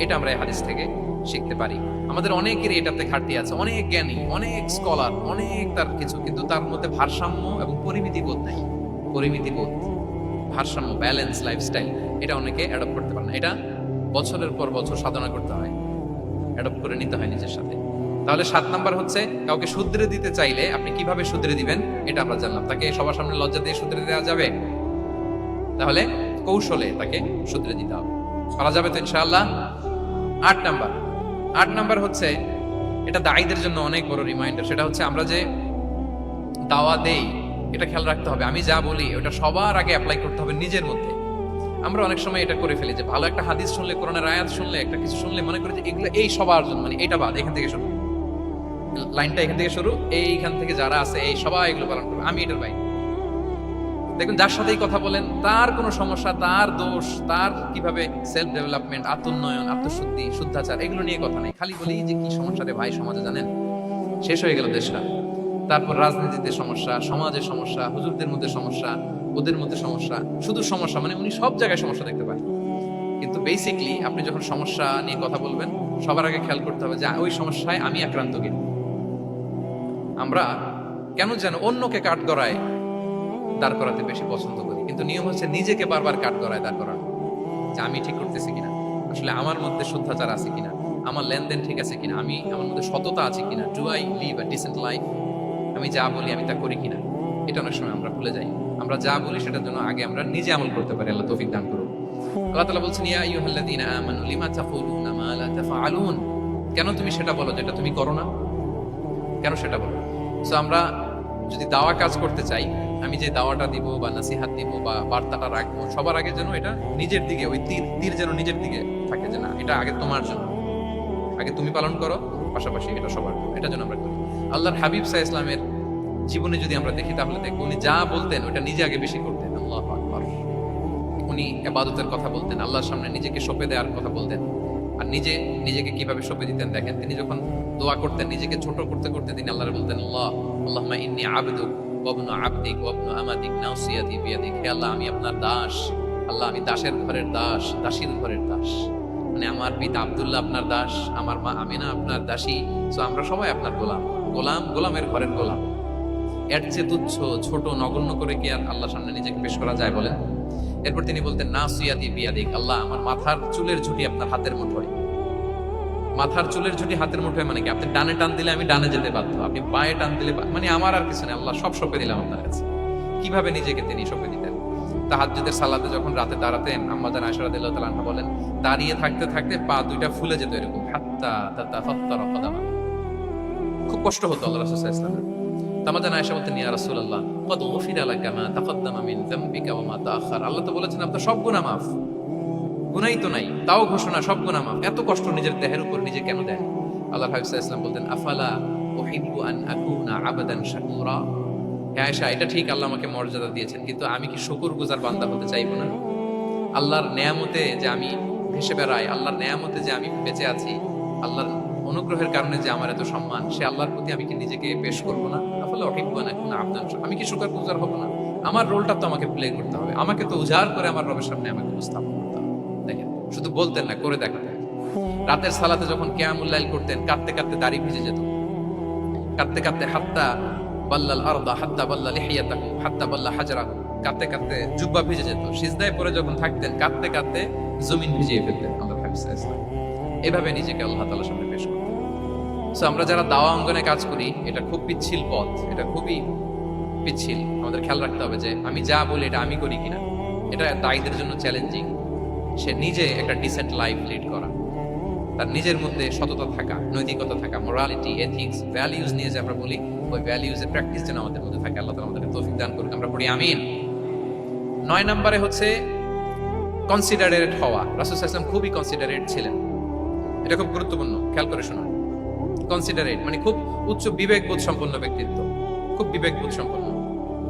এটা আমরা এই হাদিস থেকে শিখতে পারি। আমাদের অনেকেরই এটাতে ঘাটতি আছে, অনেক জ্ঞানী, অনেক স্কলার, অনেক তার কিছু, কিন্তু তার মধ্যে ভারসাম্য এবং পরিমিতি বোধ নাই। পরিমিতি বোধ, ভারসাম্য, ব্যালেন্স লাইফস্টাইল, এটা অনেকে অ্যাডপ্ট করতে পারে না। এটা বছরের পর বছর সাধনা করতে হয়, অ্যাডপ্ট করে নিতে হয় নিজের সাথে। তাহলে 7 নাম্বার হচ্ছে, কাউকে শুধরে দিতে চাইলে আপনি কিভাবে শুধরে দিবেন, এটা আমরা জানলাম। তাকে সবার সামনে লজ্জা দিয়ে শুধরে দেওয়া যাবে? তাহলে কৌশলে তাকে শুধরে দিতে হবে। পারা যাবে তো ইনশাআল্লাহ? 8 নাম্বার হচ্ছে, এটা দায়ীদের জন্য অনেক বড় রিমাইন্ডার। সেটা হচ্ছে, আমরা যে দাওয়া দেই, এটা খেয়াল রাখতে হবে। আমি যা বলি ওটা সবার আগে অ্যাপ্লাই করতে হবে নিজের মধ্যে। আমরা অনেক সময় এটা করে ফেলি যে ভালো একটা হাদিস শুনলে, কোরআনের আয়াত শুনলে, একটা কিছু শুনলে মনে করি যে এগুলো এই সবার জন্য, মানে এটা বাদ, এখান থেকে শুরু, লাইনটা এখান থেকে শুরু, এইখান থেকে যারা আছে এই সবাই এগুলো পালন করবে, আমি এটার বাইরে। দেখুন, যার সাথেই কথা বলেন তার কোনো সমস্যা, তার দোষ, তার কিভাবে সেলফ ডেভেলপমেন্ট, আত্মোন্নয়ন, আত্মশুদ্ধি, শুদ্ধাচার, এগুলো নিয়ে কথা নেই। খালি বলি যে কি সমস্যা রে ভাই সমাজে, জানেন শেষ হয়ে গেল দেশটা। তারপর রাজনীতিতে সমস্যা, সমাজের সমস্যা, হুজুরদের মধ্যে সমস্যা, ওদের মধ্যে সমস্যা, শুধু সমস্যা, মানে উনি সব জায়গায় সমস্যা দেখতে পান। কিন্তু বেসিকলি আপনি যখন সমস্যা নিয়ে কথা বলবেন, সবার আগে খেয়াল করতে হবে যে ওই সমস্যায় আমি আক্রান্ত কিনা। আমরা কেন যেন অন্যকে কাঠ গড়ায় দাঁড় করাতে বেশি পছন্দ করি, কিন্তু নিয়ম হচ্ছে নিজেকে বারবার কাঠ গড়ায় দাঁড় করানো, যে আমি ঠিক করতেছি কিনা, আসলে আমার মধ্যে শুদ্ধাচার আছে কিনা, আমার লেনদেন ঠিক আছে কিনা, আমি আমার মধ্যে সততা আছে কিনা, do I live a decent life, আমি যা বলি আমি তা করি কিনা। এটা অনেক সময় আমরা ভুলে যাই। আমরা যা বলি সেটার জন্য আগে আমরা নিজে আমল করতে পারি। আল্লাহ তৌফিক দান করুন। আল্লাহ তাআলা বলছেন, ইয়া আইয়ুহাল্লাযীনা আমানু লিমা তাকুলুনা মা লা তাফআলুন, কেন তুমি সেটা বলো যেটা তুমি করো না? কেন সেটা বলবো। সো আমরা যদি দাওয়া কাজ করতে চাই, আমি যে দাওয়াটা দিব বা নাসিহাত দিব বা বার্তাটা রাখবো, সবার আগে যেন এটা নিজের দিকে, ওই তীর যেন নিজের দিকে থাকে, যে না এটা আগে তোমার জন্য, আগে তুমি পালন করো, পাশাপাশি এটা সবার জন্য, এটা যেন আমরা করি। আল্লাহর হাবিব সাল্লাল্লাহু আলাইহি ওয়াসাল্লামের জীবনে যদি আমরা দেখি তাহলে দেখবো উনি যা বলতেন ওটা নিজে আগে বেশি করতেন। আল্লাহু আকবার। উনি ইবাদতের কথা বলতেন, আল্লাহর সামনে নিজেকে সঁপে দেওয়ার কথা বলতেন। আর নিজেকে কিভাবে সঁপে দিতেন দেখেন, তিনি যখন দোয়া করতেন নিজেকে ছোট করতে করতে তিনি আল্লাহর বলতেন, আল্লাহুম্মা ইন্নী আবদুক ওয়া ইবনু আবদিক ওয়া ইবনু আমাতিক নাসিয়াতি বিয়াদিক। হে আল্লাহ, আমি আপনার দাস, আল্লাহ আমি দাসের ঘরের দাস, দাসীর ঘরের দাস। মানে আমার পিতা আব্দুল্লাহ আপনার দাস, আমার মা আমিনা আপনার দাসী। সো আমরা সবাই আপনার গোলামের ঘরের গোলাম। এর চেয়ে তুচ্ছ, ছোট, নগণ্য করে কি আর আল্লাহর সামনে নিজেকে পেশ করা যায় বলেন? এরপর তিনি বলতেন, নাসিয়াতি বিয়াদিক, আল্লাহ আমার মাথার চুলের ঝুঁটি আপনার হাতের মুঠোয়। মাথার চুলের ঝুঁটি হাতের মুঠোয় মানে কি? আপনি ডানে টান দিলে আমি ডানে যেতে বাধ্য, আপনি বাঁয়ে টান দিলে মানে আমার আর কিছু নেই, আল্লাহ সব সঁপে দিলাম আপনার কাছে। কিভাবে নিজেকে তিনি সঁপে দিতেন? তাহাজ্জুদের সালাতে যখন রাতে দাঁড়াতেন, আম্মা জান আয়েশা রাদিয়াল্লাহু তাআলা আনহা বলেন, দাঁড়িয়ে থাকতে থাকতে পা দুইটা ফুলে যেত এরকম, হাত্তা তাতাফাত্তারা কদামা। খুব কষ্ট হতো আল্লাহ রাসূল সাল্লাল্লাহু আলাইহি ওয়াসাল্লাম। আম্মা জান আয়েশা বলতেন, ইয়া রাসূলুল্লাহ ক্বাদ গুফিরা লাকা মা তাকাদ্দামা মিন যামবিকা ওয়া মা তাআখার। আল্লাহ তো বলেছেন আপনার সব গুনাহ মাফ, গুনাই তো নাই, তাও ঘোষণা সব গুনাহ মাফ। এত কষ্ট নিজের দেহের উপর নিজে কেন দেন? আল্লাহর হাবিব সাল্লাল্লাহু আলাইহি ওয়াসাল্লাম বলতেন, আফালা উহিব্বু আন আকুনা আবাদান শাকুরা। হে আয়েশা, এটা ঠিক আল্লাহ আমাকে মর্যাদা দিয়েছেন, কিন্তু আমি কি শুকরগুজার বান্দা হতে চাইবো না? আল্লাহর নেয়ামতে যে আমি ভেসে বেড়াই, আল্লাহর নেয়ামতে যে আমি বেঁচে আছি, আল্লাহর অনুগ্রহের কারণে যে আমার এত সম্মান, সে আল্লাহর প্রতি আমি কি নিজেকে পেশ করবো না? আফালা উহিব্বু আন আকুনা আবদান শাকুরা। আমি কি শুকরগুজার হব না? আমার রোলটা তো আমাকে প্লে করতে হবে, আমাকে তো উজাড় করে আমার রবের সামনে আমাকে উপস্থাপন করতে হবে। দেখেন, শুধু বলতেন না, করে দেখাতেন। রাতের সালাতে যখন কিয়ামুল লাইল করতেন, কাঁদতে কাঁদতে দাড়ি ভিজে যেত, কাঁদতে কাঁদতে হাত্তা বাল্লাল আরদা হাত্তা বাল্লা লিহিয়াতাহু হাত্তা বাল্লা হাজরাহু, কাঁদতে কাঁদতে জুব্বা ভিজে যেত। সিজদায় পড়ে যখন থাকতেন, কাঁদতে কাঁদতে জমিন ভিজিয়ে ফেলতেন আল্লাহর হাবিব সাল্লাল্লাহু আলাইহি ওয়াসাল্লাম। এভাবে নিজেকে আল্লাহ তাআলার সামনে পেশ করতেন। সো আমরা যারা দাওয়া অঙ্গনে কাজ করি, এটা খুব পিচ্ছিল পথ, এটা খুবই পিচ্ছিল। আমাদের খেয়াল রাখতে হবে যে আমি যা বলি এটা আমি করি কিনা। এটা দায়ীদের জন্য চ্যালেঞ্জিং। সে নিজে একটা ডিসেন্ট লাইফ লিড করা, তার নিজের মধ্যে সততা থাকা, নৈতিকতা থাকা, মোরালিটি, এথিক্স, ভ্যালিউজ নিয়ে যে আমরা বলি, ওই ভ্যালিউজ এর প্র্যাকটিস যেন আমাদের মধ্যে থাকে। আল্লাহ তাআলা আমাদেরকে তৌফিক দান করুন, আমরা পড়ি আমিন। 9 নম্বরে হচ্ছে কনসিডারেট হওয়া। রাসূল সাল্লাল্লাহু আলাইহি ওয়াসাল্লাম খুবই কনসিডারেট ছিলেন। এটা খুব গুরুত্বপূর্ণ, খেয়াল করে শুনুন। কনসিডারেট মানে খুব উচ্চ বিবেকবোধ সম্পন্ন ব্যক্তিত্ব, খুব বিবেকবোধ সম্পন্ন।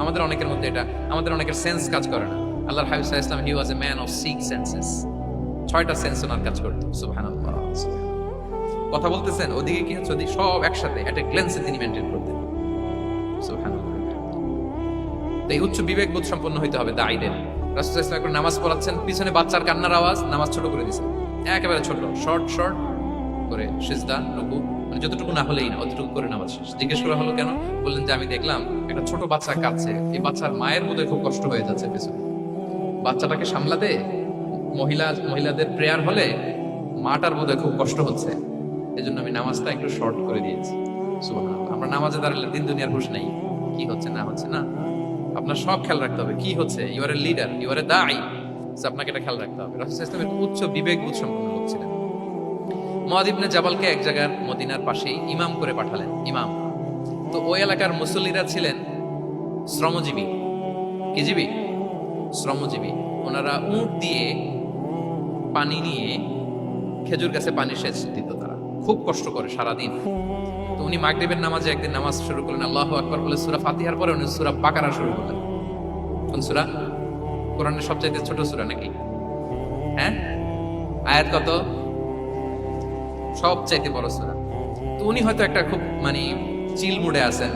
আমাদের অনেকের মধ্যে এটা, আমাদের অনেকের সেন্স কাজ করে না। আল্লাহর হাবিব সাল্লাল্লাহু আলাইহি ওয়াসাল্লাম, he was a man of 6 senses. 6টা সেন্স ওনার কাজ করতো। সুবহানাল্লাহ। কথা বলতেছেন, ওদিকে কি হচ্ছে, ওদিকে সব একসাথে একটা গ্ল্যান্সে তিনি মেইনটেইন করতেন। সুবহানাল্লাহ। তো এই উচ্চ বিবেকবোধ সম্পন্ন হইতে হবে দায়ীদের। রাসূল সাল্লাল্লাহু আলাইহি ওয়াসাল্লাম নামাজ পড়াচ্ছেন, পিছনে বাচ্চার কান্নার আওয়াজ, নামাজ ছোট করে দিয়েছেন, একেবারে ছোট, শর্ট করে সিজদা, রুকু, মানে যতটুকু না হলেই না, অতটুকু করে নামাজ শেষ। জিজ্ঞেস করা হলো কেন? বললেন যে আমি দেখলাম একটা ছোট বাচ্চা কাঁদছে, এই বাচ্চার মায়ের বোধহয় খুব কষ্ট হয়ে যাচ্ছে পেছনে, বাচ্চাটাকে সামলাতে মহিলাদের প্রেয়ার হলে মাটার বোধহয় খুব কষ্ট হচ্ছে, এজন্য আমি নামাজটা একটু শর্ট করে দিয়েছি। সুবহানাল্লাহ। আমরা নামাজে দাঁড়ালে দিন দুনিয়ার হুঁশ নেই, কি হচ্ছে না হচ্ছে না, আপনার সব খেয়াল রাখতে হবে। কি হচ্ছে, you are a leader, you are a দাঈ, আপনাকে এটা খেয়াল রাখতে হবে। রাসূল সাল্লাল্লাহু আলাইহি ওয়াসাল্লাম উচ্চ বিবেকবোধ সম্পন্ন লোক ছিলেন। মুআয ইবনে জাবালকে এক জায়গার মদিনার পাশেই ইমাম করে পাঠালেন, ইমাম। তো ওই এলাকার মুসল্লিরা ছিলেন শ্রমজীবী। কি জীবী? শ্রমজীবী। ওনারা উট দিয়ে পানি নিয়ে খেজুর গাছে পানি সেচ দিত, তারা খুব কষ্ট করে সারাদিন। তো উনি মাগরিবের নামাজে একদিন নামাজ শুরু করলেন, আল্লাহু আকবার বলে সূরা ফাতিহার পরে উনি সূরা বাকারা শুরু করলেন। কোন সূরা? কোরআনের সবচেয়ে ছোট সূরা নাকি? হ্যাঁ, আয়াত কত? সবচাইতে বড় সূরা। তো উনি হয়তো একটা খুব মানে চিল মুডে আছেন,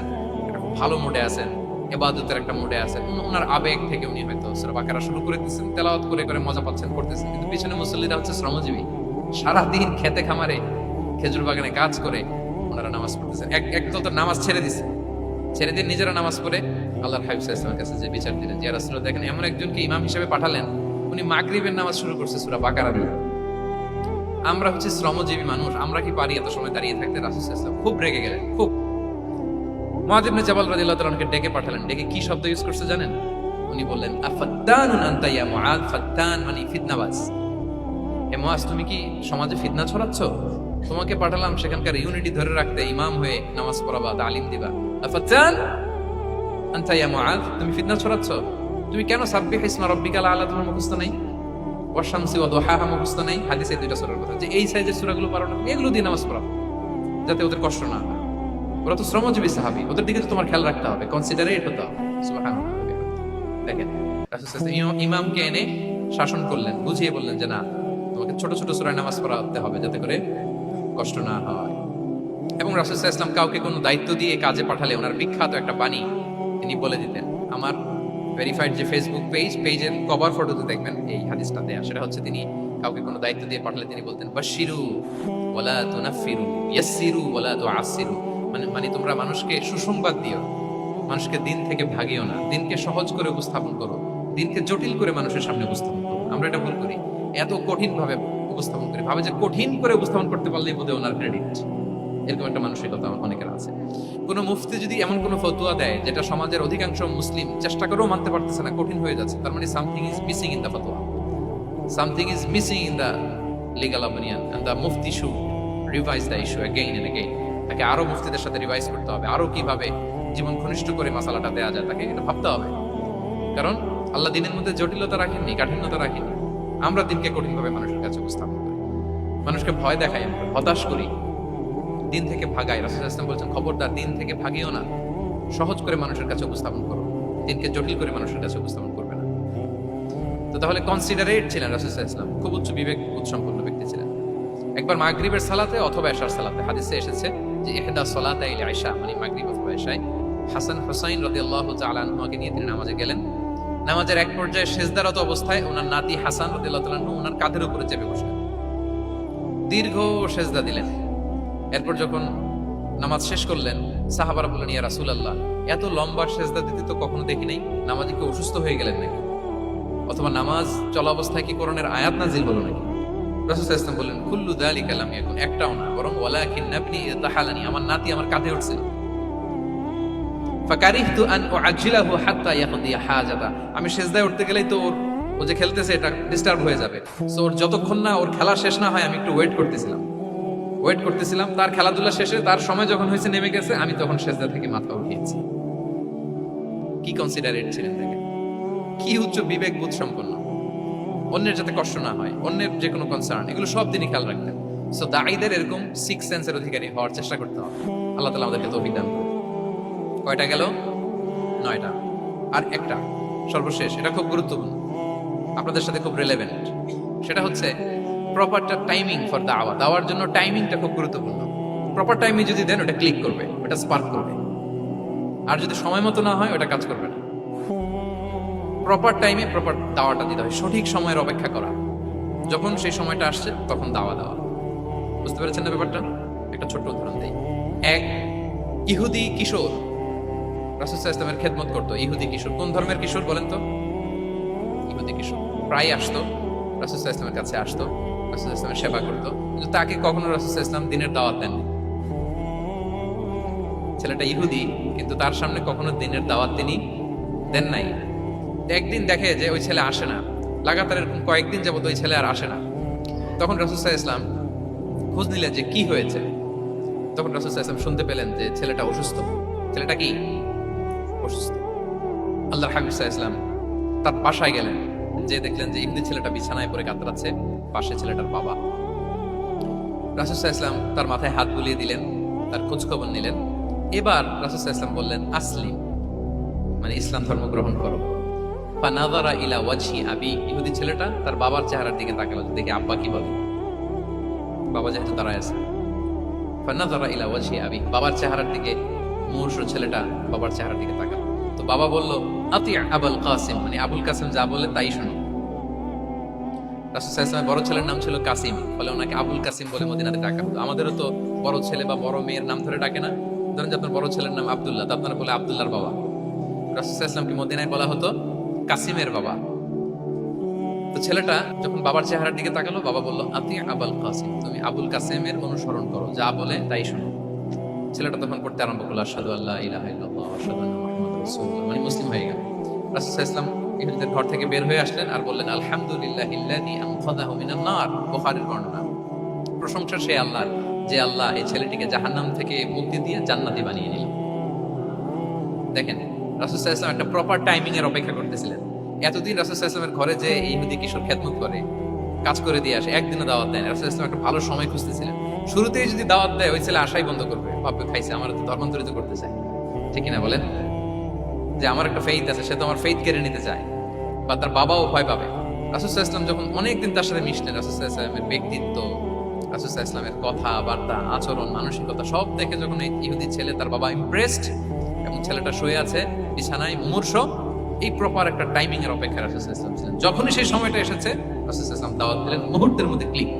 একটা খুব ভালো মুডে আছেন, ইবাদতের একটা মুডে আছেন। ওনার আবেগ থেকে উনি হয়তো সূরা বাকারা শুরু করে দিয়েছেন, তেলাওয়াত করে করে মজা পাচ্ছেন, করতেছেন। কিন্তু পিছনে মুসল্লিরা হচ্ছে শ্রমজীবী, সারাদিন খেতে খামারে খেজুর বাগানে কাজ করে ওনারা নামাজ পড়তেছেন। একদল তো নামাজ ছেড়ে দিয়ে নিজেরা নামাজ পড়ে আল্লাহর হাবিব সাল্লাল্লাহু আলাইহি ওয়াসাল্লামের কাছে যে বিচার দিলেন, যে রাসূলুল্লাহ দেখেন এমন একজনকে ইমাম হিসেবে পাঠালেন, উনি মাগরিবের নামাজ শুরু করছে সূরা বাকারা দিয়ে। আমরা হচ্ছে শ্রমজীবী মানুষ, আমরা কি পারি এত সময় দাঁড়িয়ে থাকতে? রাসূল সাল্লাল্লাহু আলাইহি ওয়াসাল্লাম খুব রেগে গেলেন, খুব। মুআয ইবনে জাবাল রাদিয়াল্লাহু তাআলা আনহুকে ডেকে পাঠালেন। ডেকে কি শব্দ ইউজ করছে জানেন? উনি বললেন, আফাত্তানুন আনতা ইয়া মুআয। ফাত্তান মানে ফিতনাবাজ। হে মুআয, তুমি কি সমাজে ফিতনা ছড়াচ্ছ? তোমাকে পাঠালাম সেখানকার ইউনিটি ধরে রাখতে, ইমাম হয়ে নামাজ পড়াবা, তালিম দিবা। আফাতান আনতা ইয়া মুআয, তুমি ফিতনা ছড়াচ্ছ। তুমি কেন সাব্বিহ ইসমা রাব্বিকাল আলা তোমার মুখস্থ নাই? ওয়াশ শামসি ওয়া দুহাহা মুখস্থ নাই? হাদিসে দুইটা সূরার কথা, যে এই সাইজের সূরাগুলো পারো না, এগুলো দিয়ে নামাজ পড়াও যাতে ওদের কষ্ট না হয়। ওরা তো শ্রমজীবী সাহাবী, ওদের দিকে তো তোমার খেয়াল রাখতে হবে, কনসিডারেট হতে হবে। সুবহানাল্লাহ। দেখেন রাসূল সাল্লাল্লাহু আলাইহি ওয়াসাল্লাম ইমামকে এনে শাসন করলেন, বুঝিয়ে বললেন যে না, তোমাকে ছোট ছোট সূরায় নামাজ পড়াতে হবে যাতে করে কষ্ট না হয়। এবং রাসূল সাল্লাল্লাহু আলাইহি ওয়াসাল্লাম কাউকে কোনো দায়িত্ব দিয়ে কাজে পাঠালে ওনার বিখ্যাত একটা বাণী তিনি বলে দিতেন। আমার ভেরিফাইড যে ফেসবুক পেজের কভার ফটোতে দেখবেন এই হাদিসটা দেয়া, সেটা হচ্ছে তিনি কাউকে কোনো দায়িত্ব দিয়ে পাঠালে তিনি বলতেন বাশশিরু ওয়ালা তুনাফফিরু ইয়াসসিরু ওয়ালা তুআসসিরু, মানে তোমরা মানুষকে সুসংবাদ দিও, মানুষকে দিন থেকে ভাগিও না, দিনকে সহজ করে উপস্থাপন করো, দিনকে জটিল করে মানুষের সামনে উপস্থাপন করো। আমরা এটা ভুল করি, এত কঠিন ভাবে উপস্থাপন করি, ভাবে যে কঠিন করে উপস্থাপন করতে পারলেই বোধহয় ওনার ক্রেডিট। এরকম একটা মানসিকতা অনেকের আছে। কোন মুফতি যদি এমন কোন ফতোয়া দেয় যেটা সমাজের অধিকাংশ মুসলিম চেষ্টা করেও মানতে পারতেছে না, কঠিন হয়ে যাচ্ছে, তার মানে something is missing in the ফতোয়া, something is missing in the legal opinion, and the মুফতি should revise the issue again and again. তাকে আরো মুফতিদের সাথে রিভাইজ করতে হবে, আরো কিভাবে জীবন ঘনিষ্ঠ করে মাসালাটা দেওয়া যায় তাকে এটা ভাবতে হবে। কারণ আল্লাহ দিনের মধ্যে জটিলতা রাখেননি, কাঠিন্যতা রাখেননি। আমরা দিনকে কঠিনভাবে মানুষের কাছে উপস্থাপন করি, মানুষকে ভয় দেখাই, আমরা হতাশ করি, দিন থেকে ভাগাই। রাসূল সাল্লাল্লাহু আলাইহি ওয়াসাল্লাম বলছেন খবরদার দিন থেকে ভাগিও না, সহজ করে মানুষের কাছে উপস্থাপন করো, দিনকে জটিল করে মানুষের কাছে উপস্থাপন করবে না। তো তাহলে কনসিডারেট ছিলেন রাসূল সাল্লাল্লাহু আলাইহি ওয়াসাল্লাম, খুব উচ্চ বিবেক সম্পন্ন ব্যক্তি ছিলেন। একবার মাগরিবের সালাতে অথবা এশার সালাতে হাদিসে এসেছে যে ইহদা সালাতাইল ইশা, মানে মাগরিব অথবা এশায় হাসান হুসাইন রাদিয়াল্লাহু তাআলা আনহুকে নিয়ে তিনি নামাজে গেলেন। নামাজের এক পর্যায়ে সিজদারত অবস্থায় ওনার নাতি হাসান রাদিয়াল্লাহু তাআলা আনহু ওনার কাঁধের উপরে চেপে বসলেন, দীর্ঘ সিজদা দিলেন। এরপর যখন নামাজ শেষ করলেন, সাহাবারা বললেন ইয়া রাসূলুল্লাহ, এত লম্বা সিজদা দিতে তো কখনো দেখি নাই, নামাজি কি অসুস্থ হয়ে গেলেন নাকি, অথবা নামাজ চলা অবস্থায় কি কোরআনের আয়াত নাজিল হলো নাকি? রাসূল সাল্লাল্লাহু আলাইহি ওয়াসাল্লাম বললেন কুল্লু যালিকা লাম ইয়াকুন, একটাও না, বরং ওয়ালাকিন নাবনি ইতাহালানি, আমার নাতি আমার কাঁধে উঠছিল। ফাকারিহতু আন উআজ্জিলাহু হাত্তা ইয়াকদিয়া হাজাতা, আমি সিজদায় উঠতে গেলেই তো ও যে খেলতেছে এটা ডিস্টার্ব হয়ে যাবে, সো ওর যতক্ষণ না ওর খেলা শেষ না হয় আমি একটু ওয়েট করতেছিলাম। তার খেলাধুলা শেষে তার সময় যখন হয়েছে নেমে গেছে, আমি তখন সিজদা থেকে মাথা উঠিয়েছি। কি কনসিডারেট ছিলেন দেখেন, কি উচ্চ বিবেক বোধ সম্পন্ন, অন্যের যাতে কষ্ট না হয়, অন্যের যে কোনো কনসার্ন, এগুলো সব দিনই খেয়াল রাখতেন। সো দাঈদের এরকম সিক্স সেন্সের অধিকারী হওয়ার চেষ্টা করতে হবে। আল্লাহ তাআলা আমাদেরকে তৌফিক দান করুন। কয়টা গেল? 9টা। আর একটা সর্বশেষ, এটা খুব গুরুত্বপূর্ণ, আপনাদের সাথে খুব রিলেভেন্ট। সেটা হচ্ছে প্রপার টাইমিং ফর দাওয়া। দাওয়ার জন্য টাইমিংটা খুব গুরুত্বপূর্ণ। প্রপার টাইমিং যদি দেন ওটা ক্লিক করবে, ওটা স্পার্ক করবে। আর যদি সময় মতো না হয় ওটা কাজ করবে না। প্রপার টাইমে প্রপার দাওয়াটা দিতে হয়, সঠিক সময়ের অপেক্ষা করা, যখন সেই সময়টা আসছে তখন দাওয়া দেওয়া। বুঝতে পেরেছেন না ব্যাপারটা? একটা ছোট্ট উদাহরণ দিই। এক ইহুদি কিশোর রাসূল সাল্লাল্লাহু আলাইহি ওয়াসাল্লামের খেদমত করতো। ইহুদি কিশোর, কোন ধর্মের কিশোর বলেন তো? ইহুদি কিশোর। প্রায় আসতো রাসূল সাল্লাল্লাহু আলাইহি ওয়াসাল্লামের কাছে, আসতো রাসূল সাল্লাল্লাহু আলাইহি ওয়াসাল্লামের সেবা করতো, কিন্তু তাকে কখনো রাসূল সাল্লাল্লাহু আলাইহি ওয়াসাল্লাম দিনের দাওয়াত দেননি। ছেলেটা ইহুদি, কিন্তু তার সামনে কখনো দিনের দাওয়াত তিনি দেন নাই। একদিন দেখে যে ওই ছেলে আসে না, লাগাতার এরকম কয়েকদিন যাবত ওই ছেলে আর আসে না। তখন রাসূল সাল্লাল্লাহু আলাইহি ওয়াসাল্লাম খোঁজ নিলেন যে কি হয়েছে। তখন রাসূল সাল্লাল্লাহু আলাইহি ওয়াসাল্লাম শুনতে পেলেন যে ছেলেটা অসুস্থ। ছেলেটা কি অসুস্থ? আল্লাহর হাবিব সাল্লাল্লাহু আলাইহি ওয়াসাল্লাম তার বাসায় গেলেন, যে দেখলেন যে ইহুদি ছেলেটা বিছানায় পড়ে কাতরাচ্ছে, পাশে ছেলেটার বাবা। রাসূল সাল্লাল্লাহু আলাইহি ওয়াসাল্লাম তার মাথায় হাত বুলিয়ে দিলেন, তার খোঁজ খবর নিলেন। এবার রাসূল সাল্লাল্লাহু আলাইহি ওয়াসাল্লাম বললেন আসলিম, মানে ইসলাম ধর্ম গ্রহণ করো। ফানাযারা ইলা ওয়াজহি আবি, ইহুদি ছেলেটা তার বাবার চেহারার দিকে তাকালো, দেখে আব্বা কি বলে। বাবা যেহেতু দাঁড়ায় আছে, ফানাযারা ইলা ওয়াজহি আবি, বাবার চেহারার দিকে মুমূর্ষু ছেলেটা বাবার চেহারার দিকে তাকালো। তো বাবা বলল আতি আবুল কাসিম, মানে আবুল কাসিম যা বলে তাই শোনো। রাসূল সাল্লাল্লাহু আলাইহি ওয়াসাল্লামের বড় ছেলের নাম ছিল কাসিম, ফলে ওনাকে আবুল কাসিম বলে মদিনাতে ডাকা হতো। আমাদেরও তো বড় ছেলে বা বড় মেয়ের নাম ধরে ডাকে না? ধরেন যে আপনার বড় ছেলের নাম আব্দুল্লাহ, তো আপনারা বলে আব্দুল্লাহর বাবা। রাসূল সাল্লাল্লাহু আলাইহি ওয়াসাল্লামকে মদিনায় বলা হতো কাসিমের বাবা। তো ছেলেটা যখন বাবার চেহারার দিকে তাকালো, বাবা বলল আতি আবুল কাসিম, তুমি আবুল কাসিমের অনুসরণ করো, যা বলে তাই শোনো। ছেলেটা তখন পড়তে আরম্ভ করলো আশহাদু আল্লা ইলাহা ইল্লাল্লাহ ওয়া আশহাদু আন্না মুহাম্মাদুর রাসূলুল্লাহ, মানে মুসলিম হয়ে গেল। রাসূল সাল্লাল্লাহু আলাইহি ওয়াসাল্লাম ইহুদিদের ঘর থেকে বের হয়ে আসলেন আর বললেন আলহামদুলিল্লাহিল্লাযী আনকাযাহু মিনান নার। বুখারীর বর্ণনা। প্রশংসা সেই আল্লাহর যে আল্লাহ এই ছেলেটিকে জাহান্নাম থেকে মুক্তি দিয়ে জান্নাতি বানিয়ে নিল। দেখেন রাসূল সাল্লাল্লাহু আলাইহি ওয়াসাল্লাম একটা প্রপার টাইমিং এর অপেক্ষা করতেছিলেন। এতদিন রাসূল সাল্লাল্লাহু আলাইহি ওয়াসাল্লামের ঘরে যে ইহুদি কিশোর খেদমত করে, কাজ করে দিয়ে আসে, একদিনও দাওয়াত দেয় না। রাসূল সাল্লাল্লাহু আলাইহি ওয়াসাল্লাম একটা ভালো সময় খুঁজতেছিলেন। শুরুতেই যদি দাওয়াত দেয় ওই ছেলে আশাই বন্ধ করবে, ভাববে খাইছে, আমার তো ধর্মান্তরিত করতে চায়, ঠিক কিনা বলেন? যে আমার একটা ফেইথ আছে, সে তো আমার ফেইথ কেড়ে নিতে চায়, বা তার বাবাও ভয় পাবে। রাসূল সাল্লাল্লাহু আলাইহি ওয়াসাল্লাম যখন অনেকদিন তার সাথে মিশলেন, রাসূল সাল্লাল্লাহু আলাইহি ওয়াসাল্লামের ব্যক্তিত্ব, রাসূল সাল্লাল্লাহু আলাইহি ওয়াসাল্লামের কথাবার্তা, আচরণ, মানসিকতা সব দেখে যখন এই ইহুদি ছেলে, তার বাবা ইমপ্রেসড, এবং ছেলেটা শুয়ে আছে বিছানায় মুমূর্ষ, এই প্রপার একটা টাইমিং এর অপেক্ষায় রাসূল সাল্লাল্লাহু আলাইহি ওয়াসাল্লাম ছিলেন। যখনই সেই সময়টা এসেছে রাসূল সাল্লাল্লাহু আলাইহি ওয়াসাল্লাম দাওয়াত দিলেন, মুহূর্তের মধ্যে ক্লিক।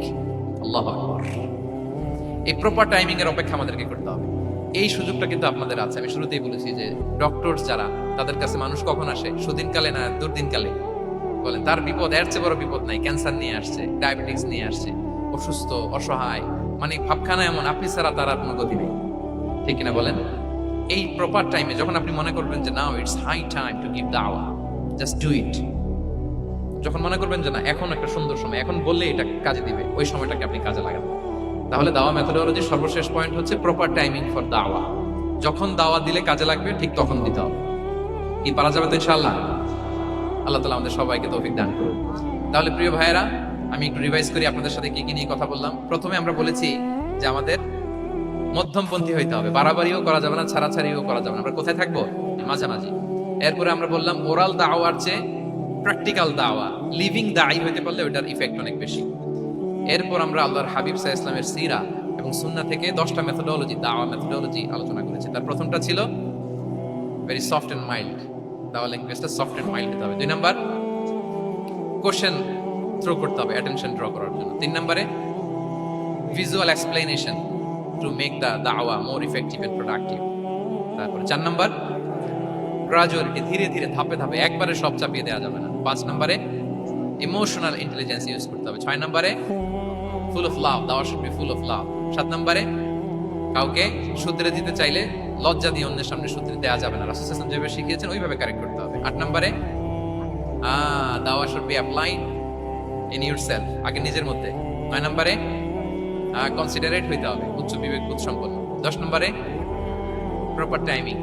আল্লাহু আকবার। এই প্রপার টাইমিং এর অপেক্ষা আমাদেরকে করতে হবে। এই সুযোগটা কিন্তু আপনাদের আছে। আমি শুরুতেই বলেছি যে ডক্টর যারা, তাদের কাছে মানুষ কখন আসে? সুদিনকালে না দুর্দিনকালে? বলেন, তার বিপদ এর চেয়ে বড় বিপদ নাই। ক্যান্সার নিয়ে আসছে, ডায়াবেটিস নিয়ে আসছে, অসুস্থ, অসহায়, মানে ভাবখানা এমন, আপনি ছাড়া তার আর কোনো গতি নেই, ঠিক কিনা বলেন? এই প্রপার টাইমে যখন আপনি মনে করবেন যে now it's high time to give দাওয়া, জাস্ট ডু ইট, যখন মনে করবেন যে না এখন একটা সুন্দর সময়, এখন বললে এটা কাজে দিবে, ওই সময়টাকে আপনি কাজে লাগান। তাহলে দাওয়া মেথোডোলজির সর্বশেষ পয়েন্ট হচ্ছে প্রপার টাইমিং ফর দাওয়া। যখন দাওয়া দিলে কাজে লাগবে ঠিক তখন দিতে হবে। কি পারা যাবে তো ইনশাআল্লাহ? আল্লাহ তাআলা আমাদের সবাইকে তৌফিক দান করুন। তাহলে প্রিয় ভাইয়েরা, আমি একটু রিভাইজ করি আপনাদের সাথে কি কি নিয়ে কথা বললাম। প্রথমে আমরা বলেছি যে আমাদের মধ্যমপন্থী হইতে হবে, বাড়াবাড়িও করা যাবে না, ছাড়াছাড়িও করা যাবে না, আমরা কোথায় থাকবো? মাঝামাঝি। এরপরে আমরা বললাম ওরাল দাওয়ার চেয়ে প্র্যাকটিক্যাল দাওয়া, লিভিং দায়ী হইতে পারলে ওটার ইফেক্ট অনেক বেশি। এরপর আমরা আল্লাহর হাবিব সাল্লাল্লাহু আলাইহি ওয়াসাল্লামের সিরা এবং সুন্নাহ থেকে 10টা মেথোডোলজি, দাওয়া মেথোডোলজি আলোচনা করেছি। তার প্রথমটা ছিল ভেরি সফট এন্ড মাইল্ড, দাওয়া ল্যাঙ্গুয়েজটা সফট এন্ড মাইল্ড হতে হবে। 2 নাম্বার, কোশ্চেন থ্রো করতে হবে অ্যাটেনশন ড্র করার জন্য। 3 নম্বরে visual explanation to make the দাওয়া মোর ইফেক্টিভ এন্ড প্রোডাক্টিভ। তারপরে 4 নাম্বার, গ্রাজুয়ালিটি, ধীরে ধীরে, ধাপে ধাপে, একবারে সব চাপিয়ে দেওয়া যাবে না। 5 নম্বরে ইমোশনাল ইন্টেলিজেন্স ইউজ করতে হবে। 6 নম্বরে ফুল অফ লাভ, দাওয়া should be full of love. 7 নম্বরে কাউকে শুধরে দিতে চাইলে লজ্জা দিয়ে অন্যের সামনে শুধরে দেওয়া যাবে না, রাসূল সাল্লাল্লাহু আলাইহি ওয়াসাল্লাম যেভাবে শিখিয়েছেন ওইভাবে কারেক্ট করতে হবে। 8 নম্বরে দাওয়া should be applied in yourself, আগে নিজের মধ্যে। 9 নম্বরে কনসিডারেট হইতে হবে, উচ্চ বিবেক বোধ সম্পন্ন। 10 নম্বরে প্রপার টাইমিং,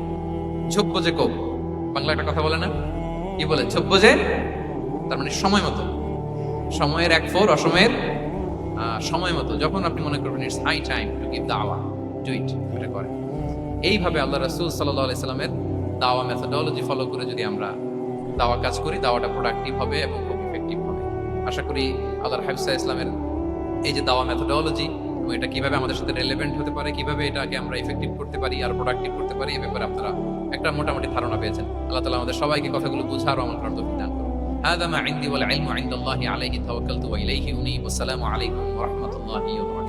ঝোপ বোঝে কোপ, বাংলা একটা কথা বলে না, কি বলে? ঝোপ বোঝে, তার মানে সময় মতো, সময়ের 1/4, অসময়ের সময় মতো। যখন আপনি মনে করবেন it's high time to give দাওয়া, ডু ইট, এটা করেন। এইভাবে আল্লাহ রাসূল সাল্লাল্লাহু আলাইহি সাল্লামের দাওয়া মেথোডোলজি ফলো করে যদি আমরা দাওয়া কাজ করি, দাওয়াটা প্রোডাক্টিভ হবে এবং খুব ইফেক্টিভ হবে। আশা করি আল্লাহর হাবিব সাল্লাল্লাহু আলাইহি সাল্লামের এই যে দাওয়া মেথোডোলজি, এবং এটা কিভাবে আমাদের সাথে রেলেভেন্ট হতে পারে, কিভাবে এটাকে আমরা ইফেক্টিভ করতে পারি আর প্রোডাক্টিভ করতে পারি, এই ব্যাপারে আপনারা একটা মোটামুটি ধারণা পেয়েছেন। আল্লাহ তাআলা আমাদের সবাইকে কথাগুলো বুঝার ও আমল করার তৌফিক দান করুন। هذا ما عندي والعلم عند الله عليه توكلت وإليه أنيب. والسلام عليكم ورحمة الله وبركاته.